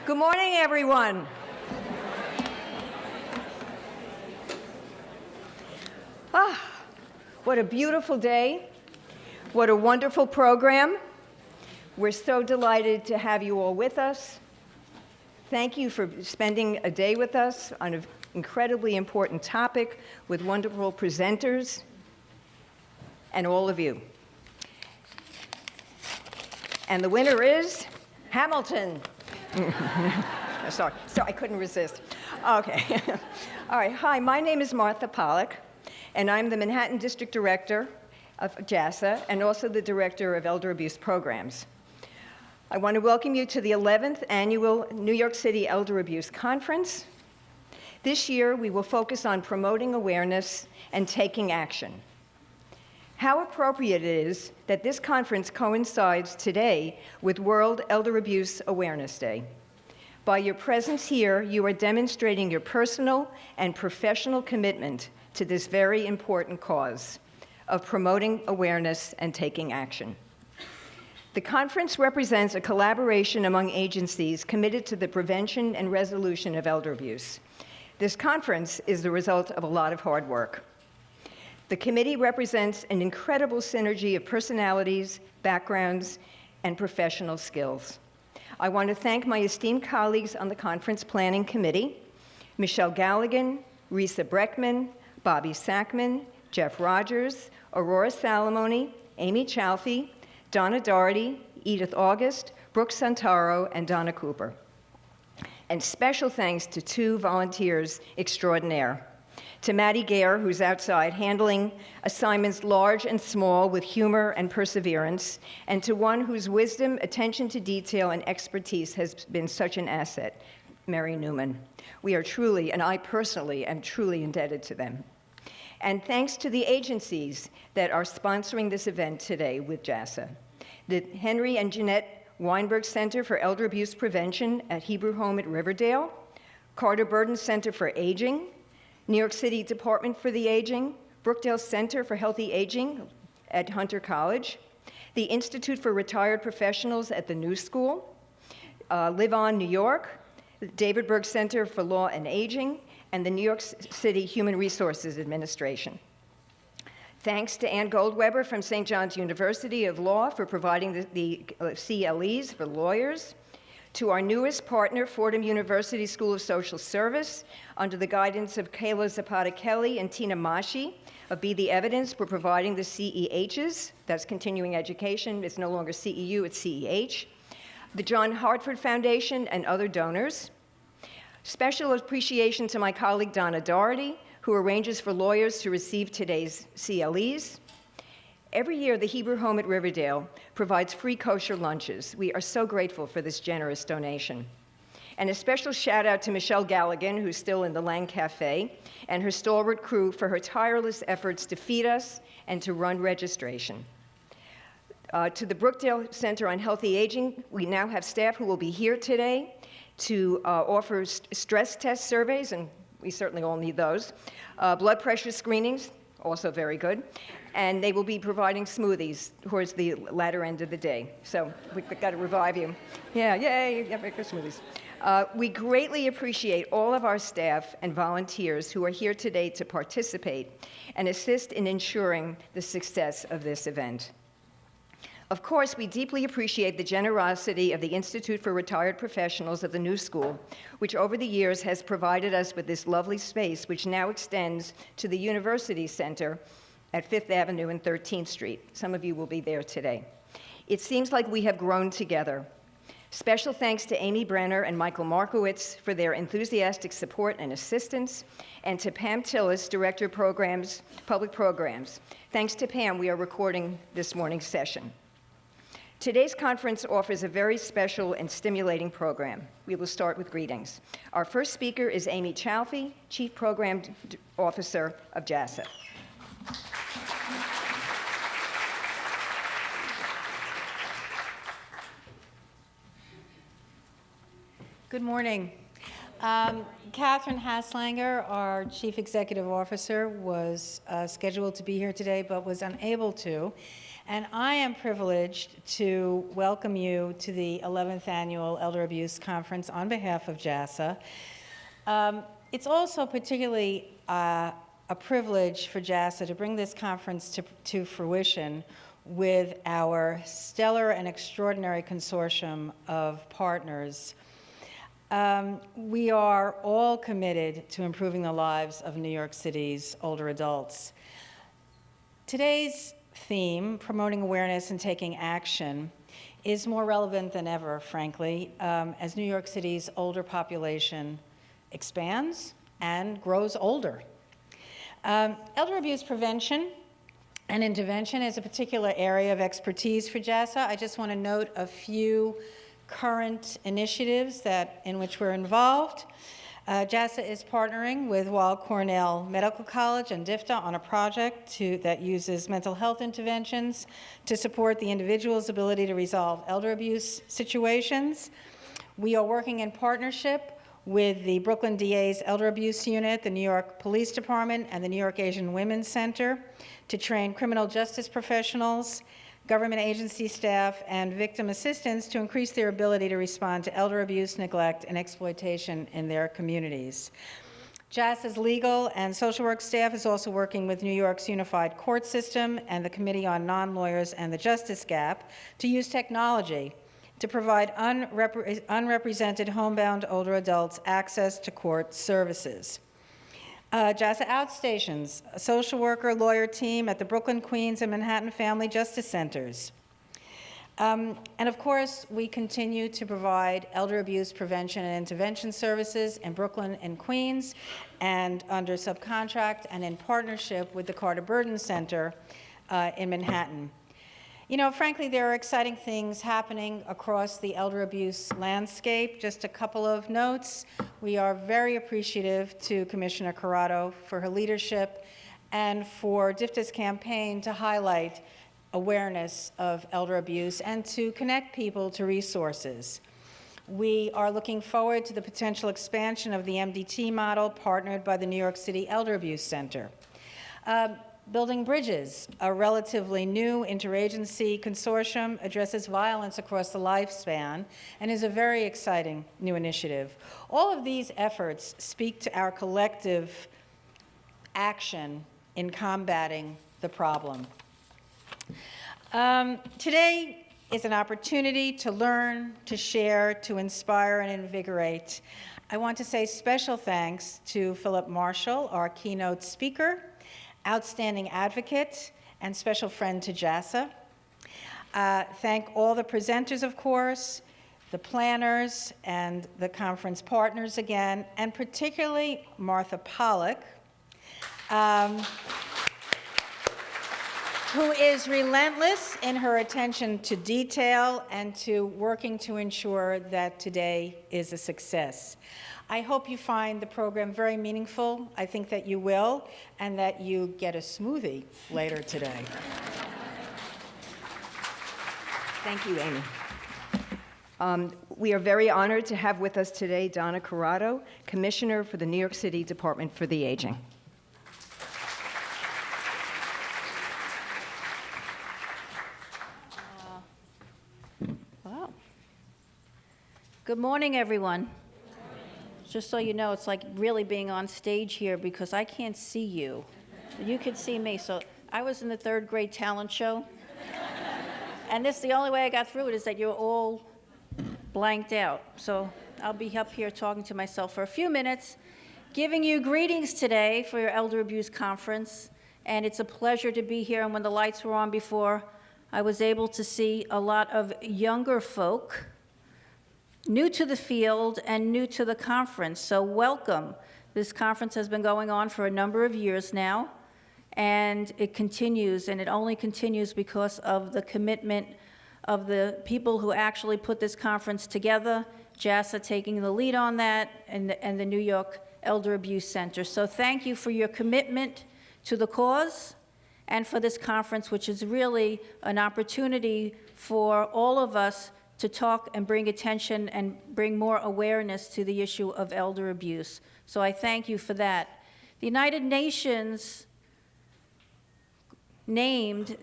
Good morning, everyone. What a beautiful day. What a wonderful program. We're so delighted to have you all with us. Thank you for spending a day with us on an incredibly important topic with wonderful presenters and all of you. And the winner is Hamilton. Sorry, I couldn't resist. Okay. All right, hi, my name is Martha Pollack, and I'm the Manhattan District Director of JASA and also the Director of Elder Abuse Programs. I want to welcome you to the 11th Annual New York City Elder Abuse Conference. This year, we will focus on promoting awareness and taking action. How appropriate it is that this conference coincides today with World Elder Abuse Awareness Day. By your presence here, you are demonstrating your personal and professional commitment to this very important cause of promoting awareness and taking action. The conference represents a collaboration among agencies committed to the prevention and resolution of elder abuse. This conference is the result of a lot of hard work. The committee represents an incredible synergy of personalities, backgrounds, and professional skills. I want to thank my esteemed colleagues on the conference planning committee, Michelle Galligan, Risa Breckman, Bobby Sackman, Jeff Rogers, Aurora Salamone, Amy Chalfy, Donna Doherty, Edith August, Brooke Santoro, and Donna Cooper. And special thanks to two volunteers extraordinaire. To Maddie Gare, who's outside, handling assignments large and small with humor and perseverance, and to one whose wisdom, attention to detail, and expertise has been such an asset, Mary Newman. We are truly, and I personally am truly indebted to them. And thanks to the agencies that are sponsoring this event today with JASA. The Henry and Jeanette Weinberg Center for Elder Abuse Prevention at Hebrew Home at Riverdale, Carter Burden Center for Aging, New York City Department for the Aging, Brookdale Center for Healthy Aging at Hunter College, the Institute for Retired Professionals at the New School, Live On New York, the David Berg Center for Law and Aging, and the New York City Human Resources Administration. Thanks to Ann Goldweber from St. John's University of Law for providing the CLEs for lawyers, to our newest partner, Fordham University School of Social Service, under the guidance of Kayla Zapata-Kelly and Tina Mashi of Be the Evidence for providing the CEHs, that's continuing education, it's no longer CEU, it's CEH, the John Hartford Foundation, and other donors. Special appreciation to my colleague Donna Doherty, who arranges for lawyers to receive today's CLEs. Every year, the Hebrew Home at Riverdale provides free kosher lunches. We are so grateful for this generous donation. And a special shout out to Michelle Galligan, who's still in the Lang Cafe, and her stalwart crew for her tireless efforts to feed us and to run registration. To the Brookdale Center on Healthy Aging, we now have staff who will be here today to offer stress test surveys, and we certainly all need those, blood pressure screenings, also very good, and they will be providing smoothies towards the latter end of the day. So we've got to revive you. Yeah, yay, yeah, very good smoothies. We greatly appreciate all of our staff and volunteers who are here today to participate and assist in ensuring the success of this event. Of course, we deeply appreciate the generosity of the Institute for Retired Professionals of the New School, which over the years has provided us with this lovely space, which now extends to the University Center at 5th Avenue and 13th Street. Some of you will be there today. It seems like we have grown together. Special thanks to Amy Brenner and Michael Markowitz for their enthusiastic support and assistance, and to Pam Tillis, Director of Programs, Public Programs. Thanks to Pam, we are recording this morning's session. Today's conference offers a very special and stimulating program. We will start with greetings. Our first speaker is Amy Chalfy, Chief Program Officer of JASA. Good morning. Catherine Haslanger, our Chief Executive Officer, was scheduled to be here today but was unable to. and I am privileged to welcome you to the 11th Annual Elder Abuse Conference on behalf of JASA. It's also particularly a privilege for JASA to bring this conference to fruition with our stellar and extraordinary consortium of partners. We are all committed to improving the lives of New York City's older adults. Today's theme, promoting awareness and taking action, is more relevant than ever, frankly, as New York City's older population expands and grows older. Elder abuse prevention and intervention is a particular area of expertise for JASA. I just want to note a few current initiatives in which we're involved. JASA is partnering with Weill Cornell Medical College and DIFTA on a project that uses mental health interventions to support the individual's ability to resolve elder abuse situations. We are working in partnership with the Brooklyn DA's Elder Abuse Unit, the New York Police Department, and the New York Asian Women's Center to train criminal justice professionals, government agency staff, and victim assistants to increase their ability to respond to elder abuse, neglect, and exploitation in their communities. JASA's legal and social work staff is also working with New York's Unified Court System and the Committee on Non-Lawyers and the Justice Gap to use technology to provide unrepresented homebound older adults access to court services. JASA Outstations, a social worker lawyer team at the Brooklyn, Queens, and Manhattan Family Justice Centers. And of course, we continue to provide elder abuse prevention and intervention services in Brooklyn and Queens, and under subcontract and in partnership with the Carter Burden Center in Manhattan. You know, frankly, there are exciting things happening across the elder abuse landscape. Just a couple of notes. We are very appreciative to Commissioner Corrado for her leadership and for DIFTA's campaign to highlight awareness of elder abuse and to connect people to resources. We are looking forward to the potential expansion of the MDT model partnered by the New York City Elder Abuse Center. Building Bridges, a relatively new interagency consortium, addresses violence across the lifespan and is a very exciting new initiative. All of these efforts speak to our collective action in combating the problem. Today is an opportunity to learn, to share, to inspire, and invigorate. I want to say special thanks to Philip Marshall, our keynote speaker, outstanding advocate, and special friend to JASA. Thank all the presenters, of course, the planners, and the conference partners again, and particularly Martha Pollack, who is relentless in her attention to detail and to working to ensure that today is a success. I hope you find the program very meaningful. I think that you will, and that you get a smoothie later today. Thank you, Amy. We are very honored to have with us today Donna Corrado, Commissioner for the New York City Department for the Aging. Wow. Good morning, everyone. Just so you know, it's like really being on stage here because I can't see you. You can see me. So I was in the 3rd grade talent show. And the only way I got through it is that you're all blanked out. So I'll be up here talking to myself for a few minutes, giving you greetings today for your Elder Abuse Conference. And it's a pleasure to be here. And when the lights were on before, I was able to see a lot of younger folk, new to the field and new to the conference, so welcome. This conference has been going on for a number of years now, and it continues, and it only continues because of the commitment of the people who actually put this conference together, JASA taking the lead on that, and the New York Elder Abuse Center. So thank you for your commitment to the cause and for this conference, which is really an opportunity for all of us to talk and bring attention and bring more awareness to the issue of elder abuse. So I thank you for that. The United Nations named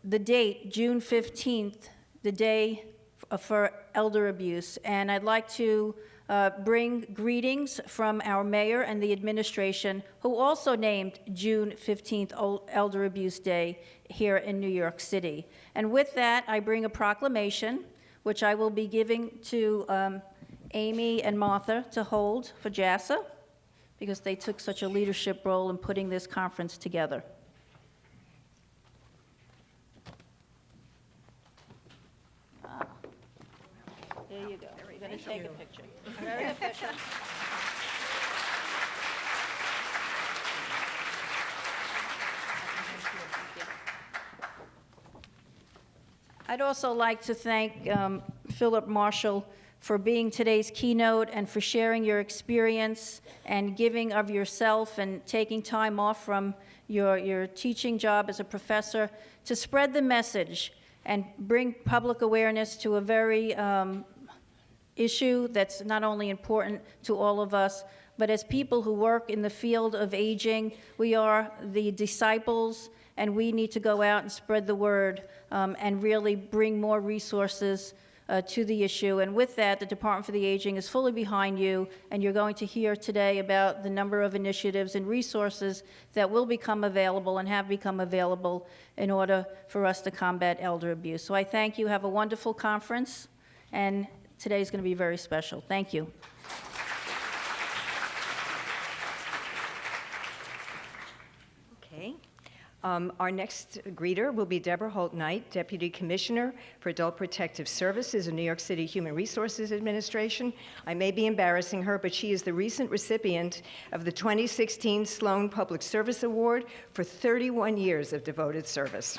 the date, June 15th, the day for elder abuse. And I'd like to bring greetings from our mayor and the administration, who also named June 15th Elder Abuse Day here in New York City. And with that, I bring a proclamation, which I will be giving to Amy and Martha to hold for JASA, because they took such a leadership role in putting this conference together. There you go. We're going to take a picture. Very official. I'd also like to thank Philip Marshall for being today's keynote and for sharing your experience and giving of yourself and taking time off from your teaching job as a professor to spread the message and bring public awareness to a very issue that's not only important to all of us, but as people who work in the field of aging, we are the disciples, and we need to go out and spread the word and really bring more resources to the issue. And with that, the Department for the Aging is fully behind you, and you're going to hear today about the number of initiatives and resources that will become available and have become available in order for us to combat elder abuse. So I thank you. Have a wonderful conference, and today's going to be very special. Thank you. Okay. Our next greeter will be Deborah Holt-Knight, Deputy Commissioner for Adult Protective Services in New York City Human Resources Administration. I may be embarrassing her, but she is the recent recipient of the 2016 Sloan Public Service Award for 31 years of devoted service.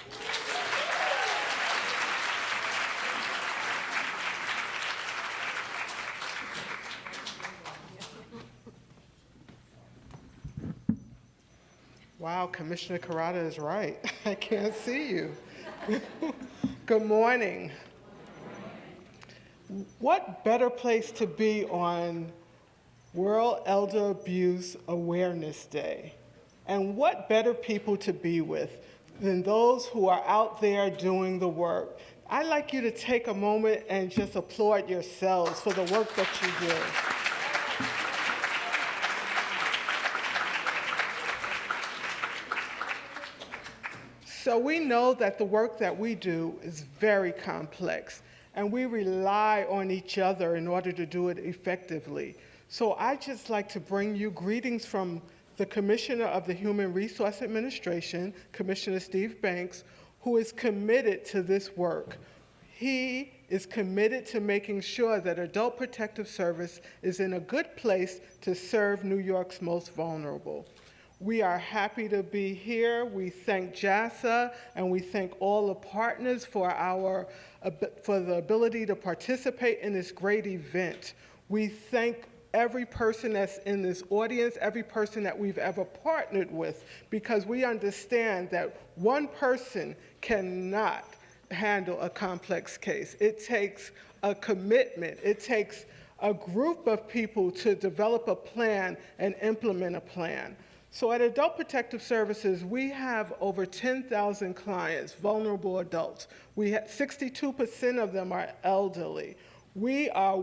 Wow, Commissioner Corrado is right. I can't see you. Good morning. What better place to be on World Elder Abuse Awareness Day? And what better people to be with than those who are out there doing the work? I'd like you to take a moment and just applaud yourselves for the work that you do. So we know that the work that we do is very complex, and we rely on each other in order to do it effectively. So I'd just like to bring you greetings from the Commissioner of the Human Resource Administration, Commissioner Steve Banks, who is committed to this work. He is committed to making sure that Adult Protective Service is in a good place to serve New York's most vulnerable. We are happy to be here. We thank JASA, and we thank all the partners for the ability to participate in this great event. We thank every person that's in this audience, every person that we've ever partnered with, because we understand that one person cannot handle a complex case. It takes a commitment. It takes a group of people to develop a plan and implement a plan. So at Adult Protective Services, we have over 10,000 clients, vulnerable adults. 62% of them are elderly. We are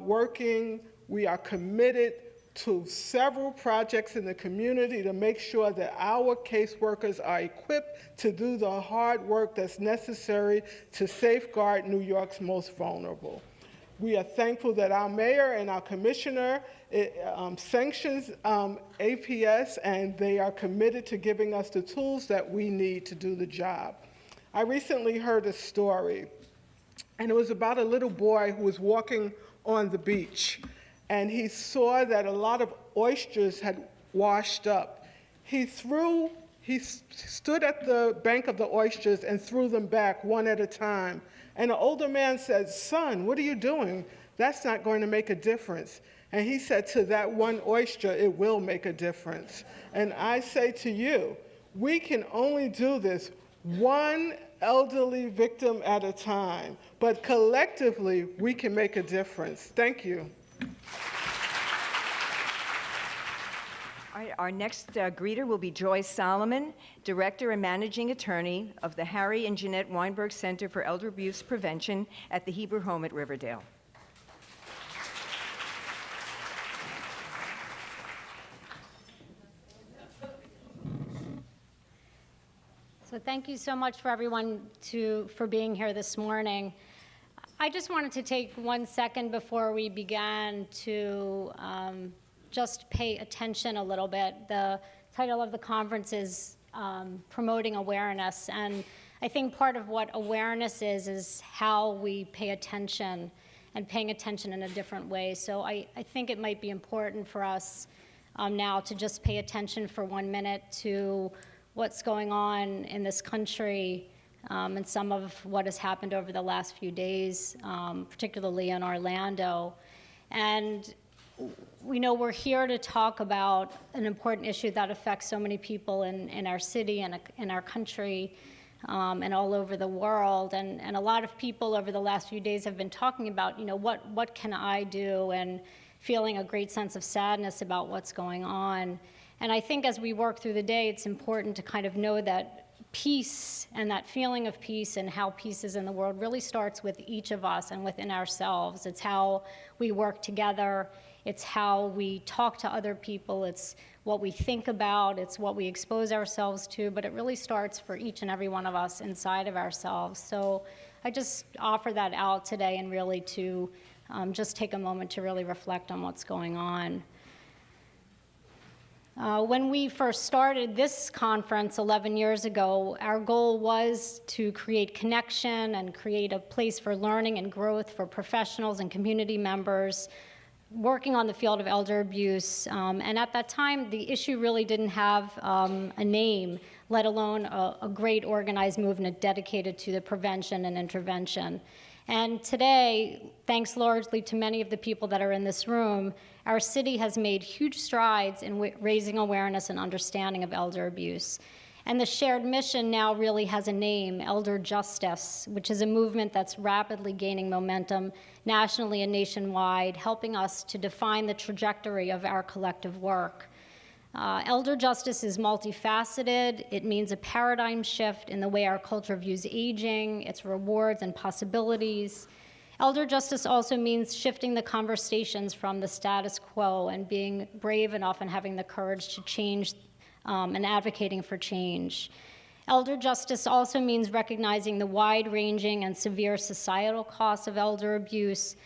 committed to several projects in the community to make sure that our caseworkers are equipped to do the hard work that's necessary to safeguard New York's most vulnerable. We are thankful that our mayor and our commissioner sanctions APS, and they are committed to giving us the tools that we need to do the job. I recently heard a story, and it was about a little boy who was walking on the beach, and he saw that a lot of oysters had washed up. He stood at the bank of the oysters and threw them back one at a time. And an older man said, "Son, what are you doing? That's not going to make a difference." And he said, "To that one oyster, it will make a difference." And I say to you, we can only do this one elderly victim at a time, but collectively, we can make a difference. Thank you. All right, our next greeter will be Joyce Solomon, Director and Managing Attorney of the Harry and Jeanette Weinberg Center for Elder Abuse Prevention at the Hebrew Home at Riverdale. So thank you so much for everyone for being here this morning. I just wanted to take 1 second before we began to just pay attention a little bit. The title of the conference is Promoting Awareness, and I think part of what awareness is how we pay attention and paying attention in a different way. So I think it might be important for us now to just pay attention for 1 minute to what's going on in this country and some of what has happened over the last few days, particularly in Orlando. And we know we're here to talk about an important issue that affects so many people in our city and in our country and all over the world. And a lot of people over the last few days have been talking about, what can I do, and feeling a great sense of sadness about what's going on. And I think as we work through the day, it's important to kind of know that peace and that feeling of peace and how peace is in the world really starts with each of us and within ourselves. It's how we work together. It's how we talk to other people. It's what we think about. It's what we expose ourselves to. But it really starts for each and every one of us inside of ourselves. So I just offer that out today, and really to just take a moment to really reflect on what's going on. When we first started this conference 11 years ago, our goal was to create connection and create a place for learning and growth for professionals and community members working on the field of elder abuse. And at that time, the issue really didn't have a name, let alone a great organized movement dedicated to the prevention and intervention. And today, thanks largely to many of the people that are in this room, our city has made huge strides in raising awareness and understanding of elder abuse. And the shared mission now really has a name, Elder Justice, which is a movement that's rapidly gaining momentum nationally and nationwide, helping us to define the trajectory of our collective work. Elder justice is multifaceted. It means a paradigm shift in the way our culture views aging, its rewards and possibilities. Elder justice also means shifting the conversations from the status quo and being brave enough and having the courage to change and advocating for change. Elder justice also means recognizing the wide-ranging and severe societal costs of elder abuse.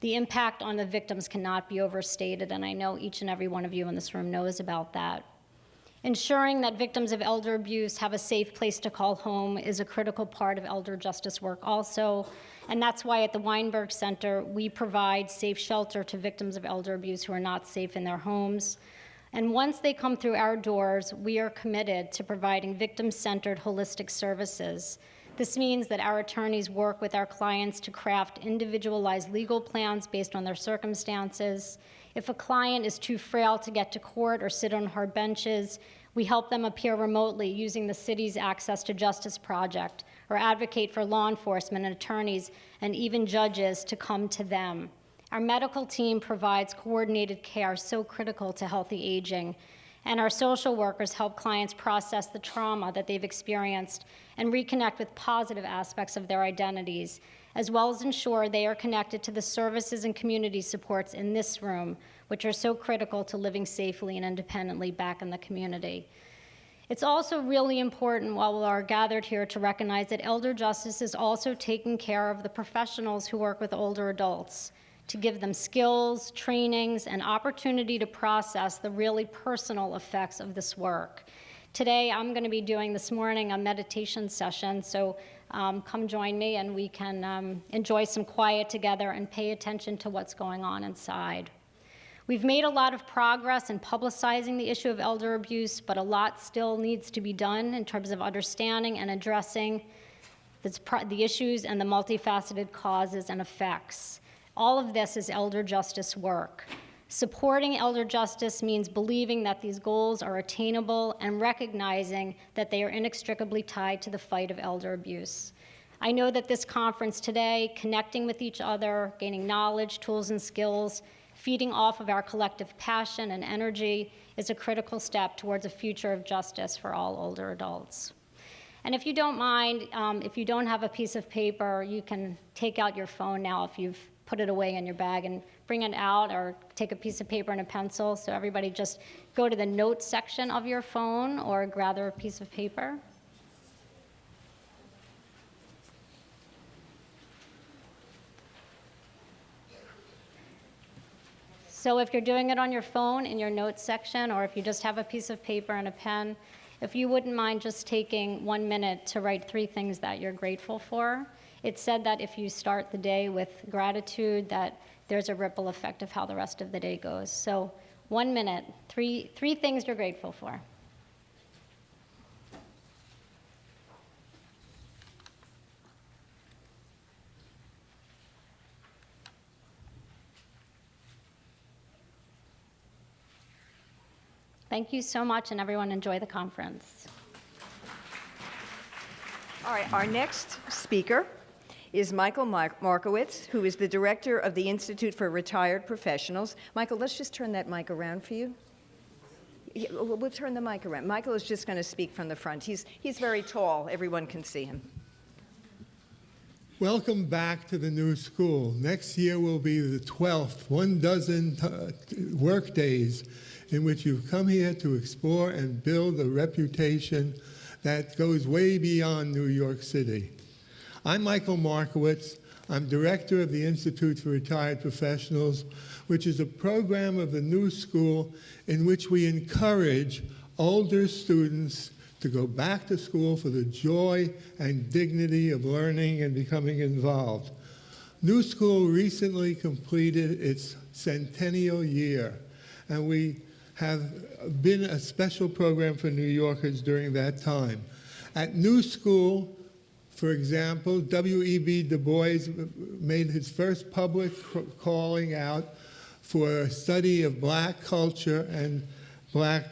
The impact on the victims cannot be overstated, and I know each and every one of you in this room knows about that. Ensuring that victims of elder abuse have a safe place to call home is a critical part of elder justice work also, and that's why at the Weinberg Center, we provide safe shelter to victims of elder abuse who are not safe in their homes. And once they come through our doors, we are committed to providing victim-centered holistic services. This means that our attorneys work with our clients to craft individualized legal plans based on their circumstances. If a client is too frail to get to court or sit on hard benches, we help them appear remotely using the city's Access to Justice project, or advocate for law enforcement and attorneys and even judges to come to them. Our medical team provides coordinated care so critical to healthy aging. And our social workers help clients process the trauma that they've experienced and reconnect with positive aspects of their identities, as well as ensure they are connected to the services and community supports in this room, which are so critical to living safely and independently back in the community. It's also really important while we are gathered here to recognize that elder justice is also taking care of the professionals who work with older adults, to give them skills, trainings, and opportunity to process the really personal effects of this work. Today, I'm going to be doing this morning a meditation session, so come join me and we can enjoy some quiet together and pay attention to what's going on inside. We've made a lot of progress in publicizing the issue of elder abuse, but a lot still needs to be done in terms of understanding and addressing the issues and the multifaceted causes and effects. All of this is elder justice work. Supporting elder justice means believing that these goals are attainable and recognizing that they are inextricably tied to the fight of elder abuse. I know that this conference today, connecting with each other, gaining knowledge, tools, and skills, feeding off of our collective passion and energy is a critical step towards a future of justice for all older adults. And if you don't mind, if you don't have a piece of paper, you can take out your phone now if you've put it away in your bag and bring it out, or take a piece of paper and a pencil. So everybody just go to the notes section of your phone or gather a piece of paper. So if you're doing it on your phone in your notes section, or if you just have a piece of paper and a pen, if you wouldn't mind just taking 1 minute to write 3 things that you're grateful for. It's said that if you start the day with gratitude, that there's a ripple effect of how the rest of the day goes. So 1 minute, three things you're grateful for. Thank you so much, and everyone enjoy the conference. All right, our next speaker is Michael Markowitz, who is the director of the Institute for Retired Professionals. Michael, let's just turn that mic around for you. Yeah, we'll turn the mic around. Michael is just going to speak from the front. He's very tall. Everyone can see him. Welcome back to the new school. Next year will be the 12th, 12 work days in which you've come here to explore and build a reputation that goes way beyond New York City. I'm Michael Markowitz. I'm director of the Institute for Retired Professionals, which is a program of the new school in which we encourage older students to go back to school for the joy and dignity of learning and becoming involved. New School recently completed its centennial year, and we have been a special program for New Yorkers during that time. At New School, for example, W.E.B. Du Bois made his first public calling out for a study of Black culture and Black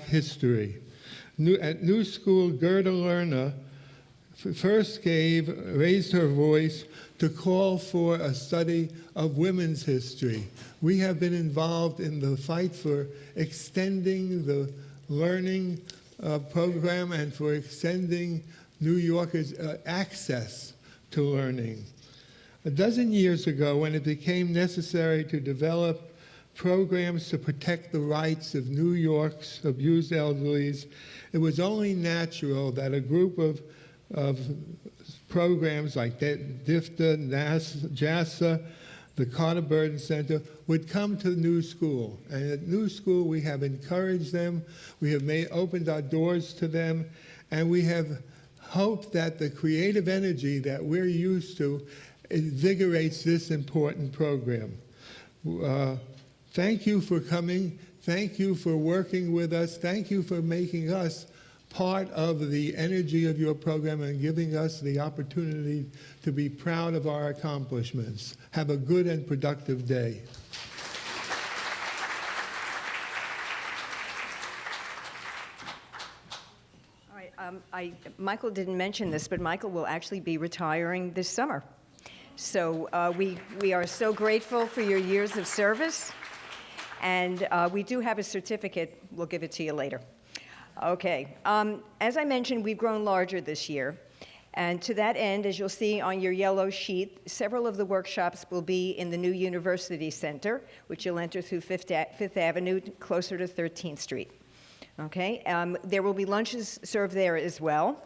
history. At New School, Gerda Lerner first raised her voice to call for a study of women's history. We have been involved in the fight for extending the learning program and for extending New Yorkers' access to learning. A dozen years ago, when it became necessary to develop programs to protect the rights of New York's abused elderlies, it was only natural that a group of programs like DFTA, JASA, the Carter Burden Center would come to New School. And at New School, we have encouraged them, we have opened our doors to them, and we have hoped that the creative energy that we're used to invigorates this important program. Thank you for coming. Thank you for working with us. Thank you for making us part of the energy of your program and giving us the opportunity to be proud of our accomplishments. Have a good and productive day. All right, Michael didn't mention this, but Michael will actually be retiring this summer. So we are so grateful for your years of service, and we do have a certificate. We'll give it to you later. Okay, as I mentioned, we've grown larger this year, and to that end, as you'll see on your yellow sheet, several of the workshops will be in the new University Center, which you'll enter through Fifth Avenue, closer to 13th Street. Okay, there will be lunches served there as well,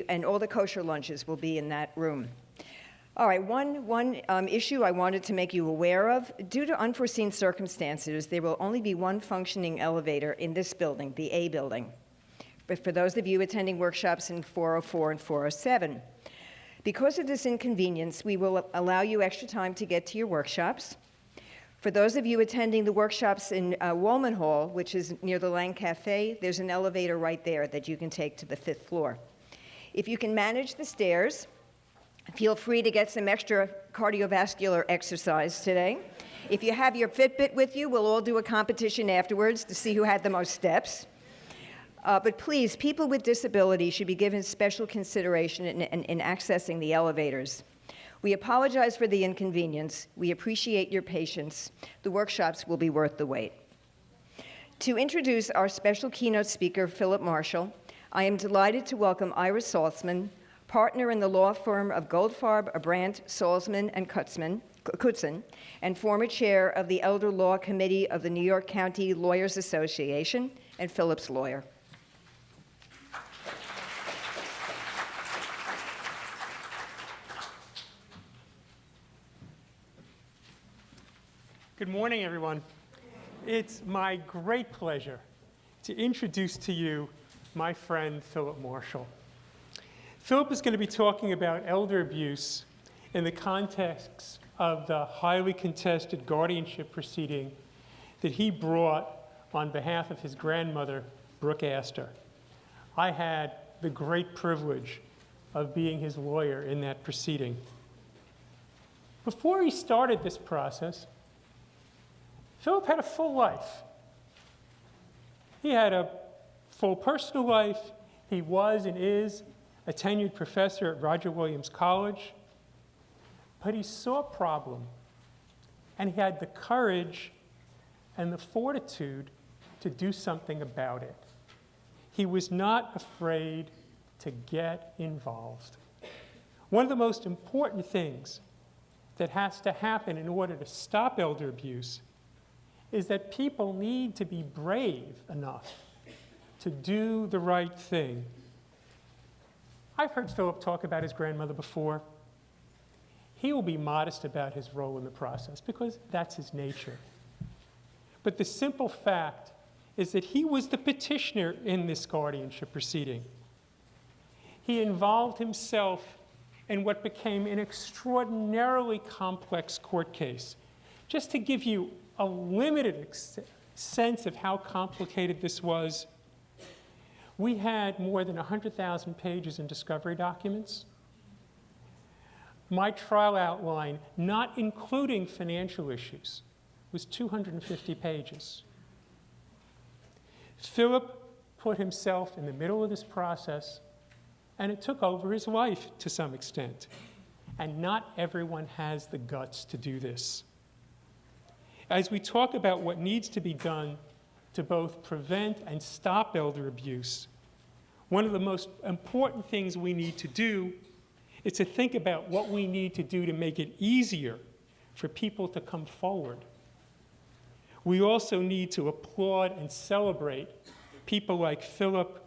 and all the kosher lunches will be in that room. All right, one issue I wanted to make you aware of. Due to unforeseen circumstances, there will only be one functioning elevator in this building, the A building, but for those of you attending workshops in 404 and 407. Because of this inconvenience, we will allow you extra time to get to your workshops. For those of you attending the workshops in Woolman Hall, which is near the Lang Cafe, there's an elevator right there that you can take to the 5th floor. If you can manage the stairs, feel free to get some extra cardiovascular exercise today. If you have your Fitbit with you, we'll all do a competition afterwards to see who had the most steps. But please, people with disabilities should be given special consideration in accessing the elevators. We apologize for the inconvenience. We appreciate your patience. The workshops will be worth the wait. To introduce our special keynote speaker, Philip Marshall, I am delighted to welcome Ira Salzman, partner in the law firm of Goldfarb, Abrandt, Salzman, and Kutzen, and former chair of the Elder Law Committee of the New York County Lawyers Association, and Philip's lawyer. Good morning, everyone. It's my great pleasure to introduce to you my friend, Philip Marshall. Philip is going to be talking about elder abuse in the context of the highly contested guardianship proceeding that he brought on behalf of his grandmother, Brooke Astor. I had the great privilege of being his lawyer in that proceeding. Before he started this process, Philip had a full life. He had a full personal life. He was and is a tenured professor at Roger Williams College. But he saw a problem, and he had the courage and the fortitude to do something about it. He was not afraid to get involved. One of the most important things that has to happen in order to stop elder abuse is that people need to be brave enough to do the right thing. I've heard Philip talk about his grandmother before. He will be modest about his role in the process because that's his nature. But the simple fact is that he was the petitioner in this guardianship proceeding. He involved himself in what became an extraordinarily complex court case. Just to give you a limited sense of how complicated this was, we had more than 100,000 pages in discovery documents. My trial outline, not including financial issues, was 250 pages. Philip put himself in the middle of this process, and it took over his life to some extent. And not everyone has the guts to do this. As we talk about what needs to be done to both prevent and stop elder abuse, one of the most important things we need to do is to think about what we need to do to make it easier for people to come forward. We also need to applaud and celebrate people like Philip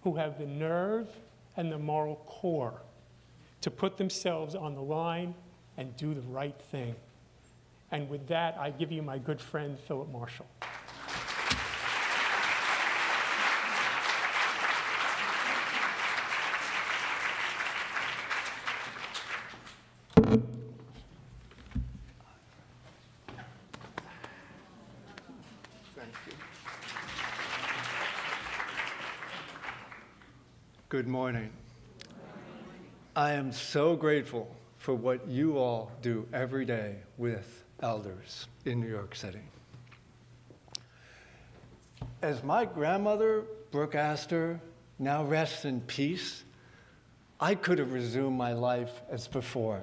who have the nerve and the moral core to put themselves on the line and do the right thing. And with that, I give you my good friend, Philip Marshall. Thank you. Good morning. I am so grateful for what you all do every day with elders in New York City. As my grandmother, Brooke Astor, now rests in peace, I could have resumed my life as before.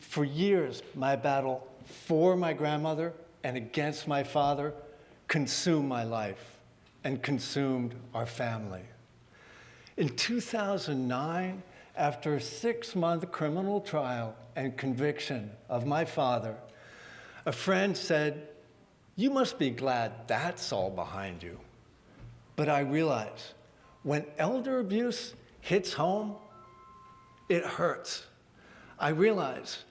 For years, my battle for my grandmother and against my father consumed my life and consumed our family. In 2009, after a 6-month criminal trial and conviction of my father, a friend said, "You must be glad that's all behind you." But I realize when elder abuse hits home, it hurts. I realize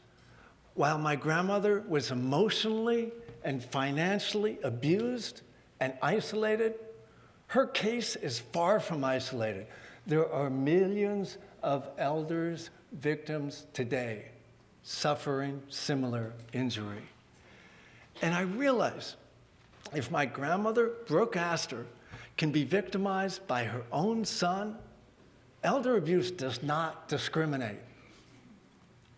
while my grandmother was emotionally and financially abused and isolated, her case is far from isolated. There are millions of elders, victims today, suffering similar injury. And I realize if my grandmother, Brooke Astor, can be victimized by her own son, elder abuse does not discriminate.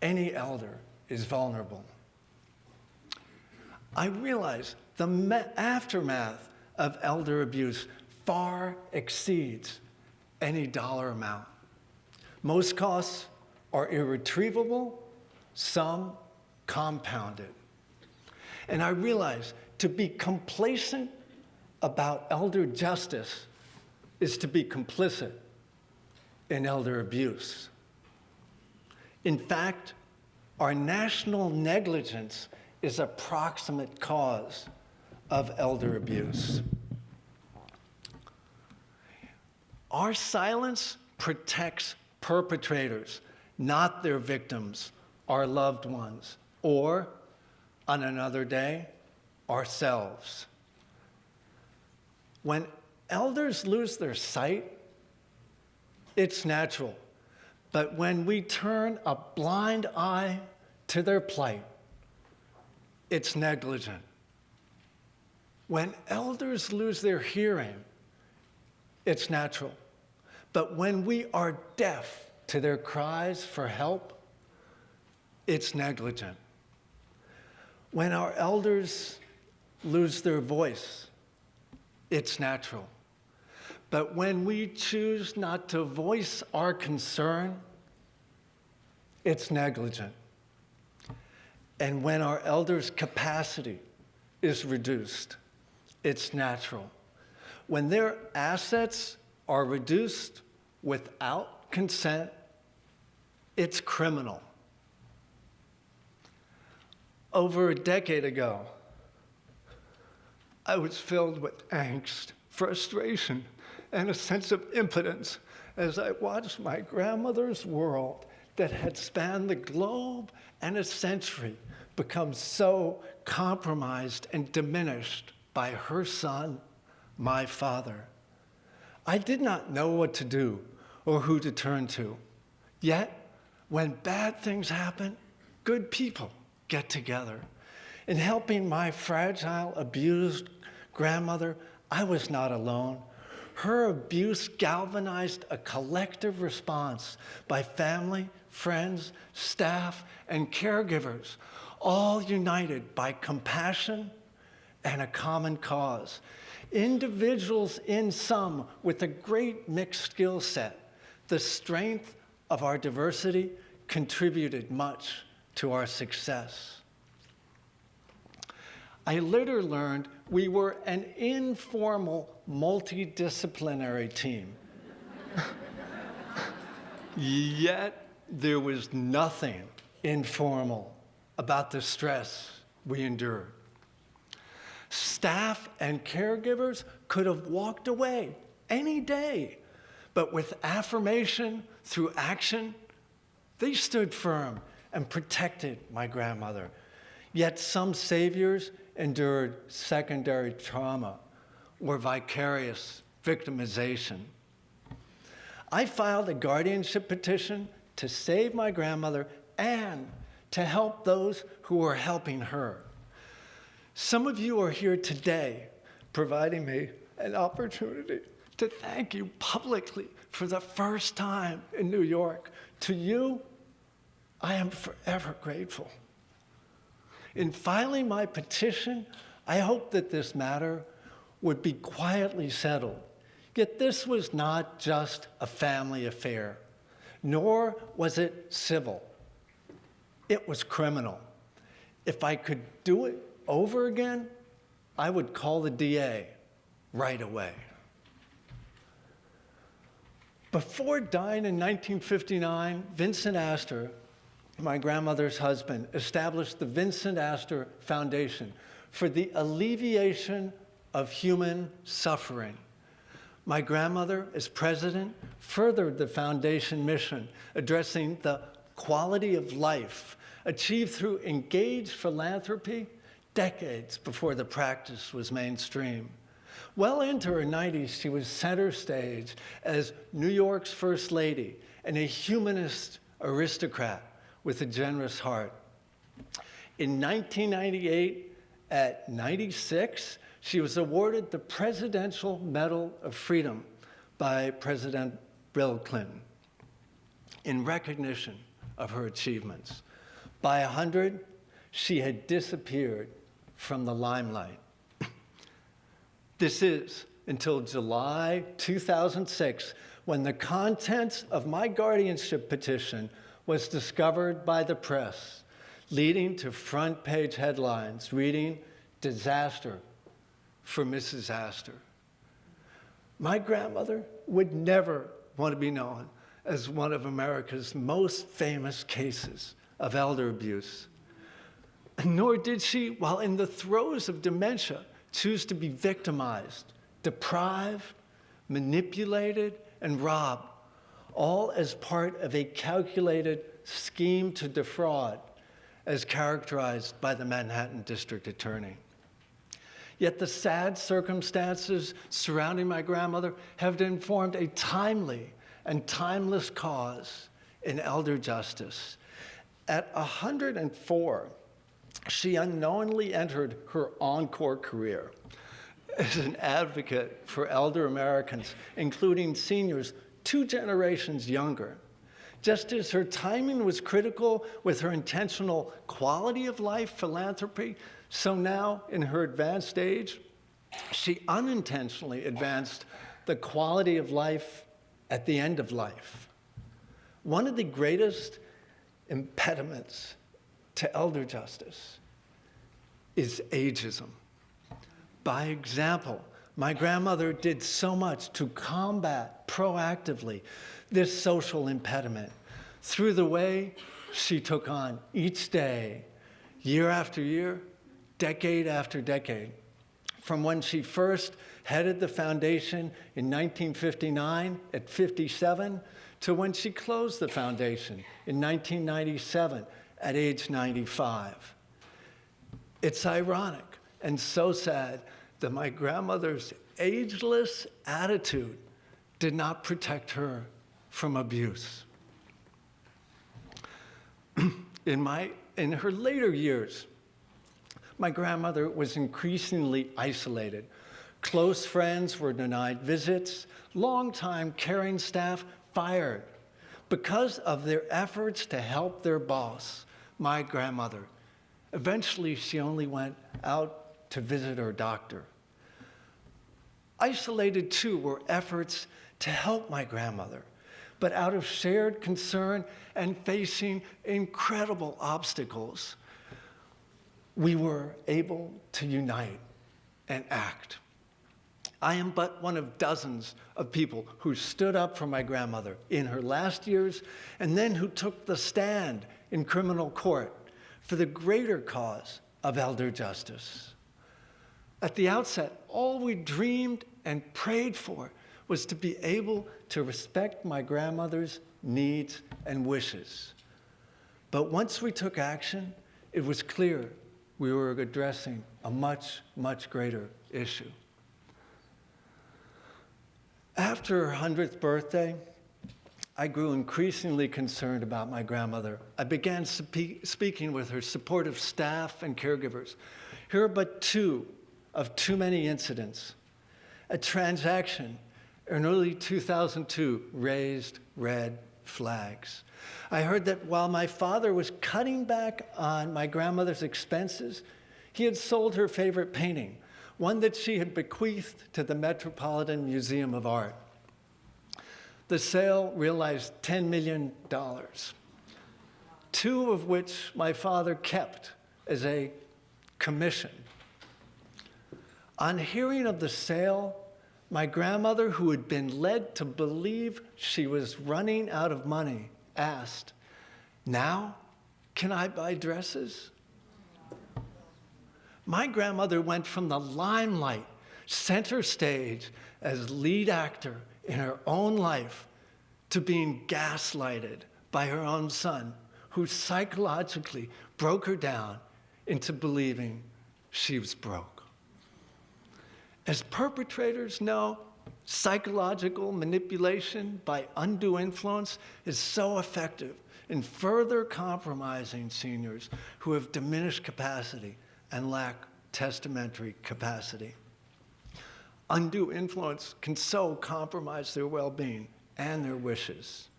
Any elder is vulnerable. I realize the aftermath of elder abuse far exceeds any dollar amount. Most costs are irretrievable, some compounded. And I realize to be complacent about elder justice is to be complicit in elder abuse. In fact, our national negligence is a proximate cause of elder abuse. Our silence protects perpetrators, not their victims, our loved ones, or, on another day, ourselves. When elders lose their sight, it's natural. But when we turn a blind eye to their plight, it's negligent. When elders lose their hearing, it's natural. But when we are deaf to their cries for help, it's negligent. When our elders lose their voice, it's natural. But when we choose not to voice our concern, it's negligent. And when our elders' capacity is reduced, it's natural. When their assets are reduced without consent, it's criminal. Over a decade ago, I was filled with angst, frustration, and a sense of impotence as I watched my grandmother's world that had spanned the globe and a century become so compromised and diminished by her son, my father. I did not know what to do or who to turn to. Yet, when bad things happen, good people get together. In helping my fragile, abused grandmother, I was not alone. Her abuse galvanized a collective response by family, friends, staff, and caregivers, all united by compassion and a common cause. Individuals in some with a great mixed skill set. The strength of our diversity contributed much to our success. I later learned we were an informal, multidisciplinary team. Yet there was nothing informal about the stress we endured. Staff and caregivers could have walked away any day, but with affirmation through action, they stood firm and protected my grandmother. Yet some saviors endured secondary trauma or vicarious victimization. I filed a guardianship petition to save my grandmother and to help those who were helping her. Some of you are here today providing me an opportunity to thank you publicly for the first time in New York. To you, I am forever grateful. In filing my petition, I hope that this matter would be quietly settled. Yet this was not just a family affair, nor was it civil. It was criminal. If I could do it over again, I would call the DA right away. Before dying in 1959, Vincent Astor, my grandmother's husband, established the Vincent Astor Foundation for the alleviation of human suffering. My grandmother, as president, furthered the foundation mission, addressing the quality of life achieved through engaged philanthropy decades before the practice was mainstream. Well into her 90s, she was center stage as New York's First Lady and a humanist aristocrat with a generous heart. In 1998, at 96, she was awarded the Presidential Medal of Freedom by President Bill Clinton in recognition of her achievements. By 100, she had disappeared from the limelight. This is until July 2006, when the contents of my guardianship petition was discovered by the press, leading to front-page headlines reading, "Disaster for Mrs. Astor." My grandmother would never want to be known as one of America's most famous cases of elder abuse. Nor did she, while in the throes of dementia, choose to be victimized, deprived, manipulated, and robbed, all as part of a calculated scheme to defraud, as characterized by the Manhattan District Attorney. Yet the sad circumstances surrounding my grandmother have informed a timely and timeless cause in elder justice. At 104, she unknowingly entered her encore career as an advocate for elder Americans, including seniors 2 generations younger. Just as her timing was critical with her intentional quality of life philanthropy, so now in her advanced age, she unintentionally advanced the quality of life at the end of life. One of the greatest impediments to elder justice is ageism. By example, my grandmother did so much to combat proactively this social impediment through the way she took on each day, year after year, decade after decade. From when she first headed the foundation in 1959 at 57 to when she closed the foundation in 1997 at age 95. It's ironic and so sad that my grandmother's ageless attitude did not protect her from abuse. In her later years, my grandmother was increasingly isolated. Close friends were denied visits, longtime caring staff fired because of their efforts to help their boss, my grandmother. Eventually, she only went out to visit her doctor. Isolated, too, were efforts to help my grandmother, but out of shared concern and facing incredible obstacles, we were able to unite and act. I am but one of dozens of people who stood up for my grandmother in her last years and then who took the stand in criminal court for the greater cause of elder justice. At the outset, all we dreamed and prayed for was to be able to respect my grandmother's needs and wishes. But once we took action, it was clear we were addressing a much, much greater issue. After her 100th birthday, I grew increasingly concerned about my grandmother. I began speaking with her supportive staff and caregivers. Here are but 2 of too many incidents. A transaction in early 2002 raised red flags. I heard that while my father was cutting back on my grandmother's expenses, he had sold her favorite painting, one that she had bequeathed to the Metropolitan Museum of Art. The sale realized $10 million, 2 of which my father kept as a commission. On hearing of the sale, my grandmother, who had been led to believe she was running out of money, asked, "Now, can I buy dresses?" My grandmother went from the limelight, center stage, as lead actor in her own life to being gaslighted by her own son, who psychologically broke her down into believing she was broke. As perpetrators know, psychological manipulation by undue influence is so effective in further compromising seniors who have diminished capacity and lack testamentary capacity. Undue influence can so compromise their well-being and their wishes.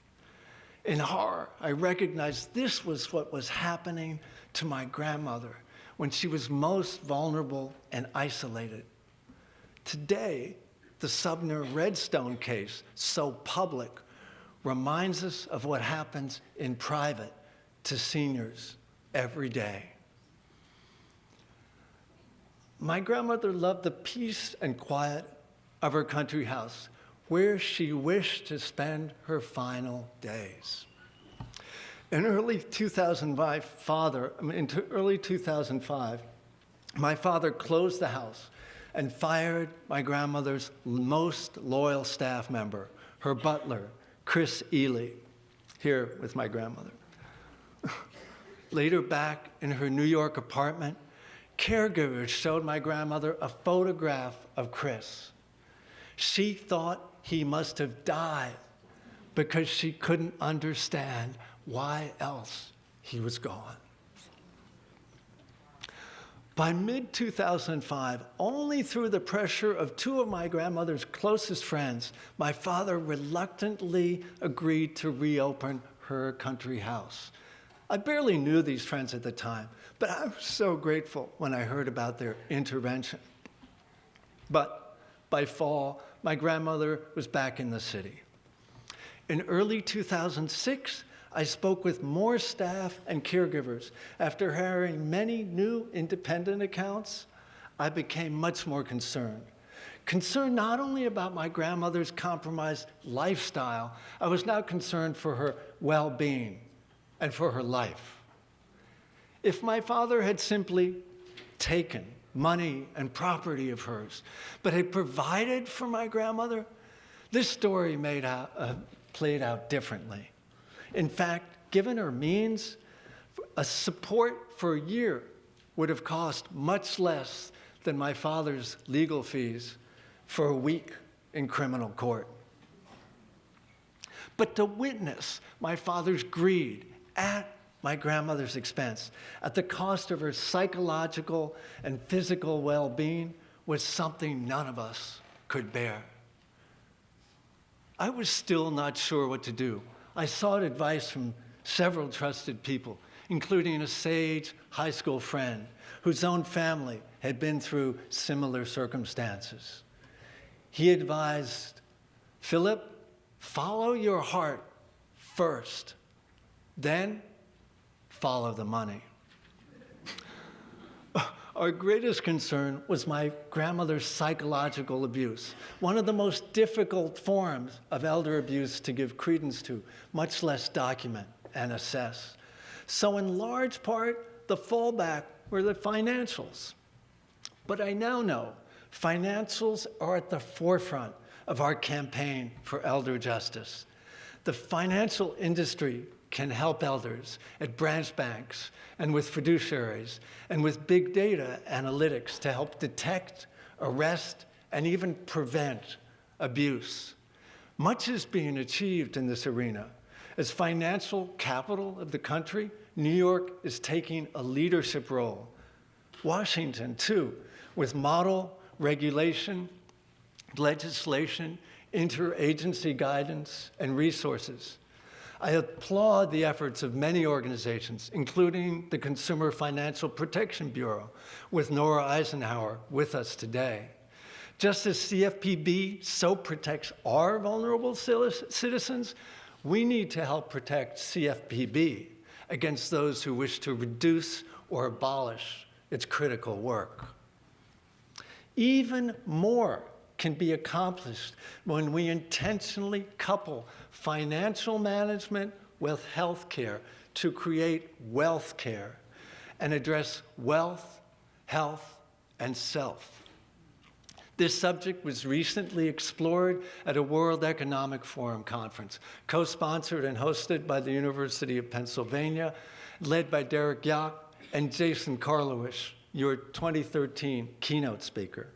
In horror, I recognized this was what was happening to my grandmother when she was most vulnerable and isolated. Today, the Sumner Redstone case, so public, reminds us of what happens in private to seniors every day. My grandmother loved the peace and quiet of her country house, where she wished to spend her final days. In early 2005, my father closed the house and fired my grandmother's most loyal staff member, her butler, Chris Ely, here with my grandmother. Later, back in her New York apartment, caregivers showed my grandmother a photograph of Chris. She thought he must have died because she couldn't understand why else he was gone. By mid-2005, only through the pressure of two of my grandmother's closest friends, my father reluctantly agreed to reopen her country house. I barely knew these friends at the time, but I was so grateful when I heard about their intervention. But by fall, my grandmother was back in the city. In early 2006, I spoke with more staff and caregivers. After hearing many new independent accounts, I became much more concerned. Concerned not only about my grandmother's compromised lifestyle, I was now concerned for her well-being and for her life. If my father had simply taken money and property of hers, but had provided for my grandmother, this story played out differently. In fact, given her means, a support for a year would have cost much less than my father's legal fees for a week in criminal court. But to witness my father's greed at my grandmother's expense, at the cost of her psychological and physical well-being, was something none of us could bear. I was still not sure what to do. I sought advice from several trusted people, including a sage high school friend whose own family had been through similar circumstances. He advised, "Philip, follow your heart first, then follow the money." Our greatest concern was my grandmother's psychological abuse, one of the most difficult forms of elder abuse to give credence to, much less document and assess. So in large part, the fallback were the financials. But I now know financials are at the forefront of our campaign for elder justice. The financial industry can help elders at branch banks and with fiduciaries and with big data analytics to help detect, arrest, and even prevent abuse. Much is being achieved in this arena. As financial capital of the country, New York is taking a leadership role. Washington, too, with model regulation, legislation, interagency guidance, and resources. I applaud the efforts of many organizations, including the Consumer Financial Protection Bureau, with Nora Eisenhower with us today. Just as CFPB so protects our vulnerable citizens, we need to help protect CFPB against those who wish to reduce or abolish its critical work. Even more can be accomplished when we intentionally couple financial management with health care to create wealth care and address wealth, health, and self. This subject was recently explored at a World Economic Forum conference, co-sponsored and hosted by the University of Pennsylvania, led by Derek Yock and Jason Karlowicz, your 2013 keynote speaker.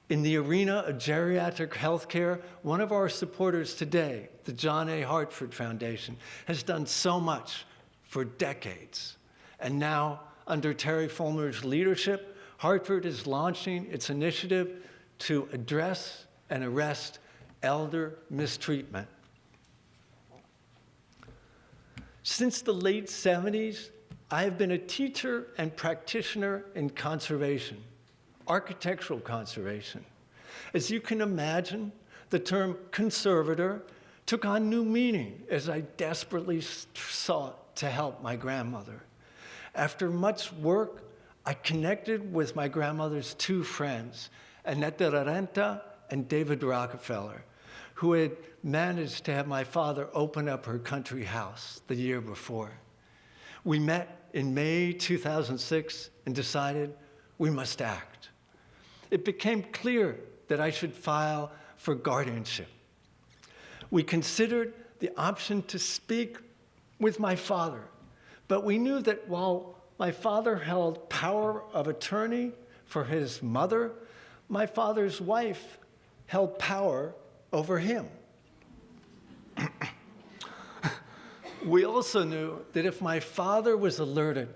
In the arena of geriatric healthcare, one of our supporters today, the John A. Hartford Foundation, has done so much for decades. And now, under Terry Fulmer's leadership, Hartford is launching its initiative to address and arrest elder mistreatment. Since the late 70s, I have been a teacher and practitioner in conservation, architectural conservation. As you can imagine, the term conservator took on new meaning as I desperately sought to help my grandmother. After much work, I connected with my grandmother's two friends, Annette de la Renta and David Rockefeller, who had managed to have my father open up her country house the year before. We met in May 2006 and decided we must act. It became clear that I should file for guardianship. We considered the option to speak with my father, but we knew that while my father held power of attorney for his mother, my father's wife held power over him. We also knew that if my father was alerted,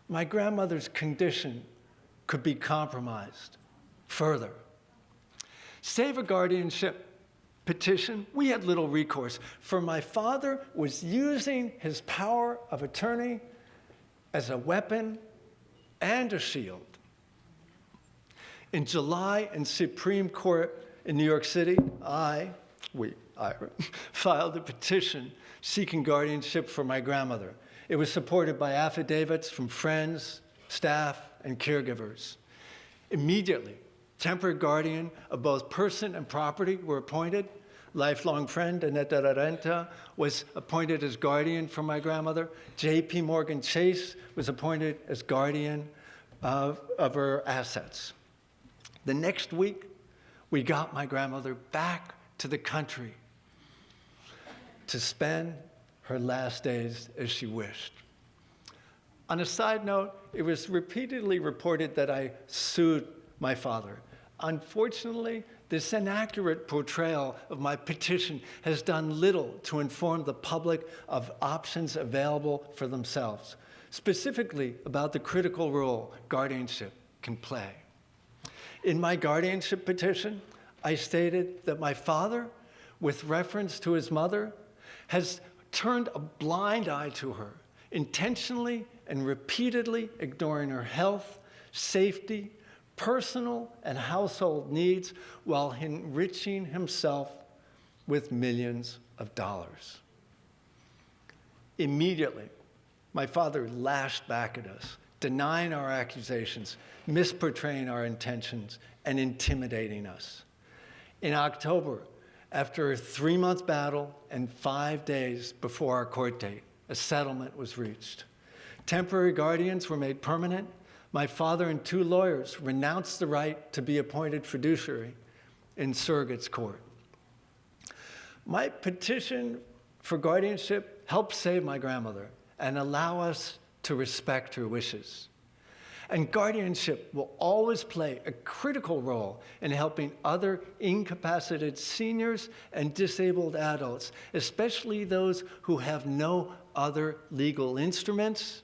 my grandmother's condition could be compromised further. Save a guardianship petition, we had little recourse, for my father was using his power of attorney as a weapon and a shield. In July in Supreme Court in New York City, Ira, filed a petition seeking guardianship for my grandmother. It was supported by affidavits from friends, staff, and caregivers. Immediately, temporary guardian of both person and property were appointed. Lifelong friend Annette de la Renta was appointed as guardian for my grandmother. J.P. Morgan Chase was appointed as guardian of her assets. The next week, we got my grandmother back to the country to spend her last days as she wished. On a side note, it was repeatedly reported that I sued my father. Unfortunately, this inaccurate portrayal of my petition has done little to inform the public of options available for themselves, specifically about the critical role guardianship can play. In my guardianship petition, I stated that my father, with reference to his mother, has turned a blind eye to her, intentionally and repeatedly ignoring her health, safety, personal and household needs while enriching himself with millions of dollars. Immediately, my father lashed back at us, denying our accusations, misportraying our intentions, and intimidating us. In October, after a 3-month battle and 5 days before our court date, a settlement was reached. Temporary guardians were made permanent. My father and 2 lawyers renounced the right to be appointed fiduciary in surrogate's court. My petition for guardianship helped save my grandmother and allow us to respect her wishes. And guardianship will always play a critical role in helping other incapacitated seniors and disabled adults, especially those who have no other legal instruments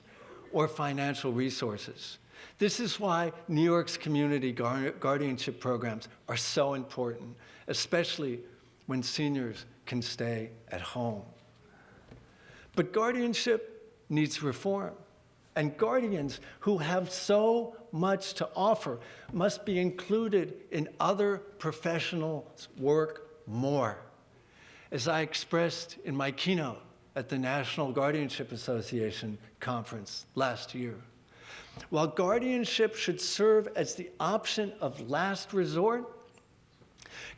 or financial resources. This is why New York's community guardianship programs are so important, especially when seniors can stay at home. But guardianship needs reform. And guardians who have so much to offer must be included in other professionals' work more. As I expressed in my keynote at the National Guardianship Association conference last year, while guardianship should serve as the option of last resort,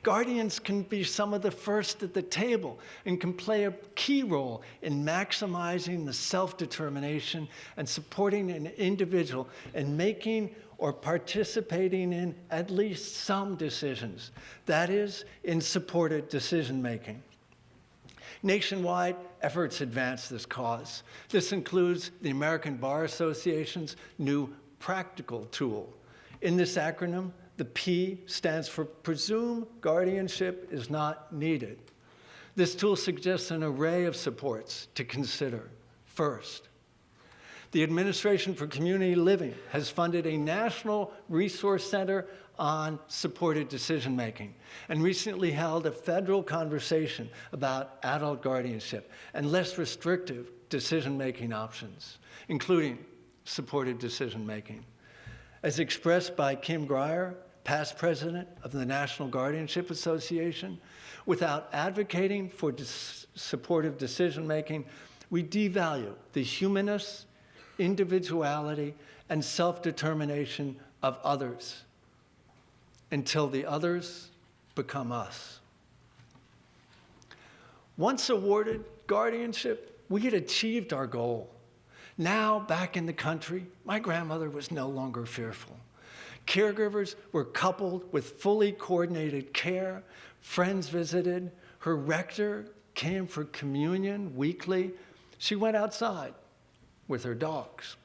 guardians can be some of the first at the table and can play a key role in maximizing the self-determination and supporting an individual in making or participating in at least some decisions, that is, in supported decision-making. Nationwide, efforts advance this cause. This includes the American Bar Association's new practical tool. In this acronym, the P stands for Presume Guardianship is Not Needed. This tool suggests an array of supports to consider. First, the Administration for Community Living has funded a national resource center on supported decision-making and recently held a federal conversation about adult guardianship and less restrictive decision-making options, including supported decision-making. As expressed by Kim Grier, past president of the National Guardianship Association, without advocating for supportive decision-making, we devalue the humanness, individuality, and self-determination of others until the others become us. Once awarded guardianship, we had achieved our goal. Now, back in the country, my grandmother was no longer fearful. Caregivers were coupled with fully coordinated care. Friends visited. Her rector came for communion weekly. She went outside with her dogs.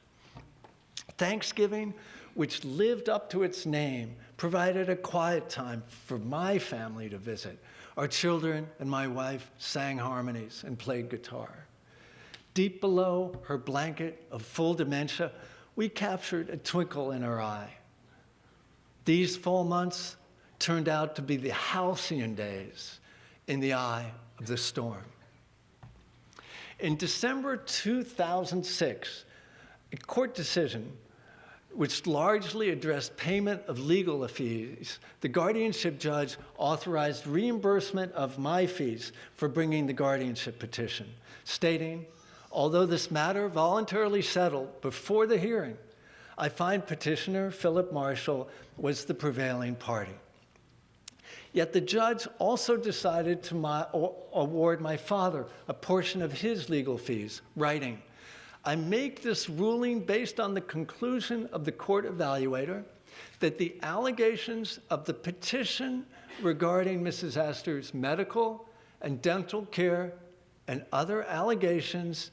Thanksgiving, which lived up to its name, provided a quiet time for my family to visit. Our children and my wife sang harmonies and played guitar. Deep below her blanket of full dementia, we captured a twinkle in her eye. These fall months turned out to be the halcyon days in the eye of the storm. In December 2006, a court decision which largely addressed payment of legal fees, the guardianship judge authorized reimbursement of my fees for bringing the guardianship petition, stating, although this matter voluntarily settled before the hearing, I find petitioner Philip Marshall was the prevailing party. Yet the judge also decided to award my father a portion of his legal fees, writing, I make this ruling based on the conclusion of the court evaluator that the allegations of the petition regarding Mrs. Astor's medical and dental care and other allegations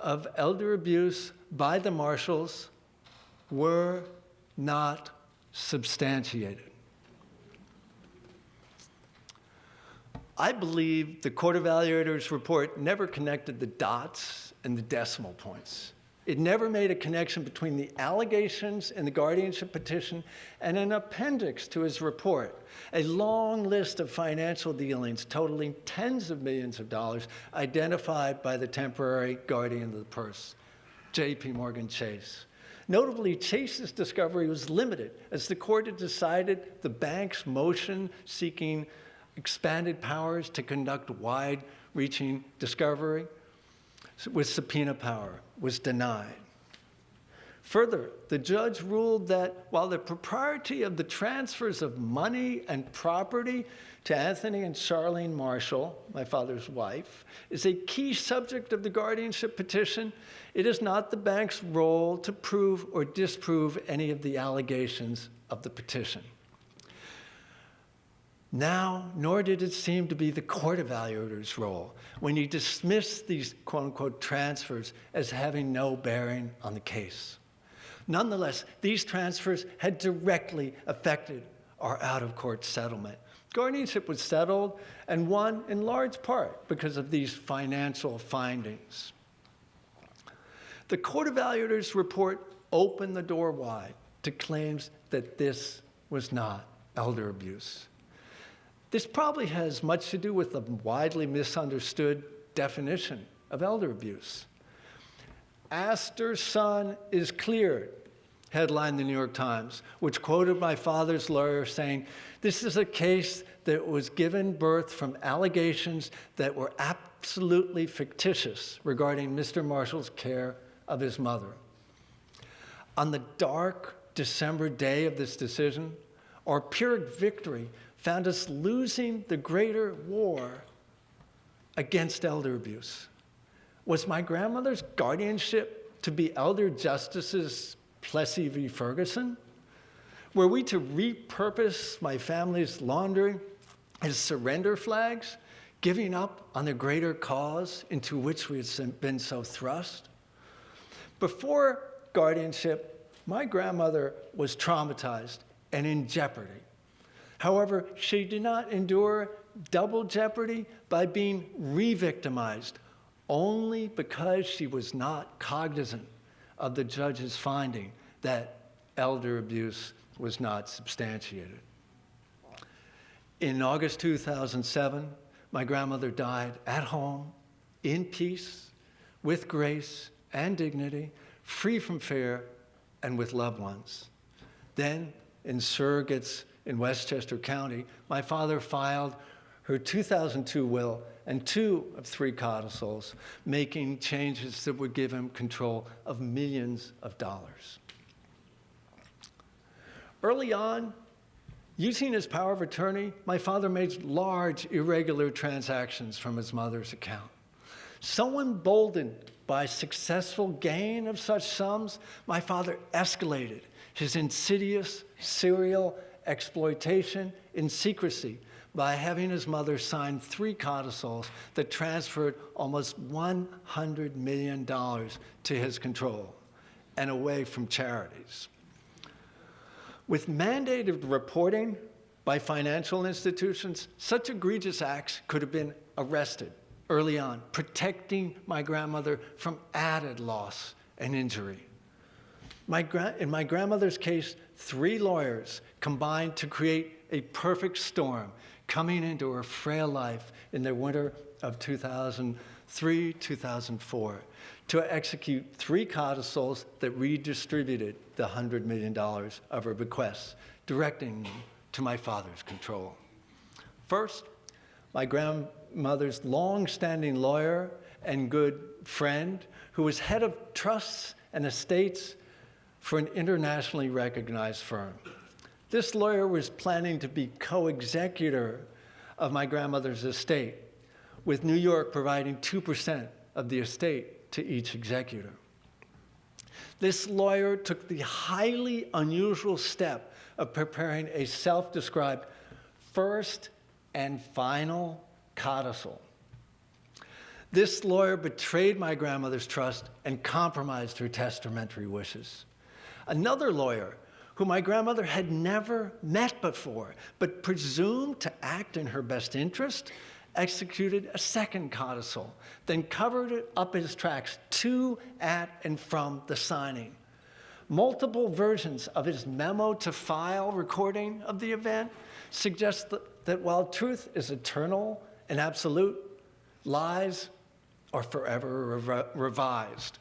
of elder abuse by the Marshalls were not substantiated. I believe the court evaluator's report never connected the dots and the decimal points. It never made a connection between the allegations in the guardianship petition and an appendix to his report, a long list of financial dealings totaling tens of millions of dollars identified by the temporary guardian of the purse, J.P. Morgan Chase. Notably, Chase's discovery was limited as the court had decided the bank's motion seeking expanded powers to conduct wide-reaching discovery with subpoena power was denied. Further, the judge ruled that while the propriety of the transfers of money and property to Anthony and Charlene Marshall, my father's wife, is a key subject of the guardianship petition, it is not the bank's role to prove or disprove any of the allegations of the petition. Now, nor did it seem to be the court evaluator's role when he dismissed these quote-unquote transfers as having no bearing on the case. Nonetheless, these transfers had directly affected our out-of-court settlement. Guardianship was settled and won in large part because of these financial findings. The court evaluator's report opened the door wide to claims that this was not elder abuse. This probably has much to do with the widely misunderstood definition of elder abuse. Astor's son is cleared, headlined the New York Times, which quoted my father's lawyer saying, this is a case that was given birth from allegations that were absolutely fictitious regarding Mr. Marshall's care of his mother. On the dark December day of this decision, our Pyrrhic victory found us losing the greater war against elder abuse. Was my grandmother's guardianship to be Elder Justice's Plessy v. Ferguson? Were we to repurpose my family's laundry as surrender flags, giving up on the greater cause into which we had been so thrust? Before guardianship, my grandmother was traumatized and in jeopardy. However, she did not endure double jeopardy by being re-victimized only because she was not cognizant of the judge's finding that elder abuse was not substantiated. In August 2007, my grandmother died at home, in peace, with grace and dignity, free from fear, and with loved ones. Then, in surrogates in Westchester County, my father filed her 2002 will and 2 of 3 codicils, making changes that would give him control of millions of dollars. Early on, using his power of attorney, my father made large, irregular transactions from his mother's account. So emboldened by successful gain of such sums, my father escalated his insidious serial exploitation in secrecy by having his mother sign 3 codicils that transferred almost $100 million to his control and away from charities. With mandated reporting by financial institutions, such egregious acts could have been arrested early on, protecting my grandmother from added loss and injury. In my grandmother's case, 3 lawyers combined to create a perfect storm coming into her frail life in the winter of 2003, 2004, to execute 3 codicils that redistributed the $100 million of her bequests, directing them to my father's control. First, my grandmother's long-standing lawyer and good friend, who was head of trusts and estates for an internationally recognized firm. This lawyer was planning to be co-executor of my grandmother's estate, with New York providing 2% of the estate to each executor. This lawyer took the highly unusual step of preparing a self-described first and final codicil. This lawyer betrayed my grandmother's trust and compromised her testamentary wishes. Another lawyer, who my grandmother had never met before, but presumed to act in her best interest, executed a second codicil, then covered it up his tracks to, at, and from the signing. Multiple versions of his memo to file recording of the event suggest that while truth is eternal and absolute, lies are forever revised.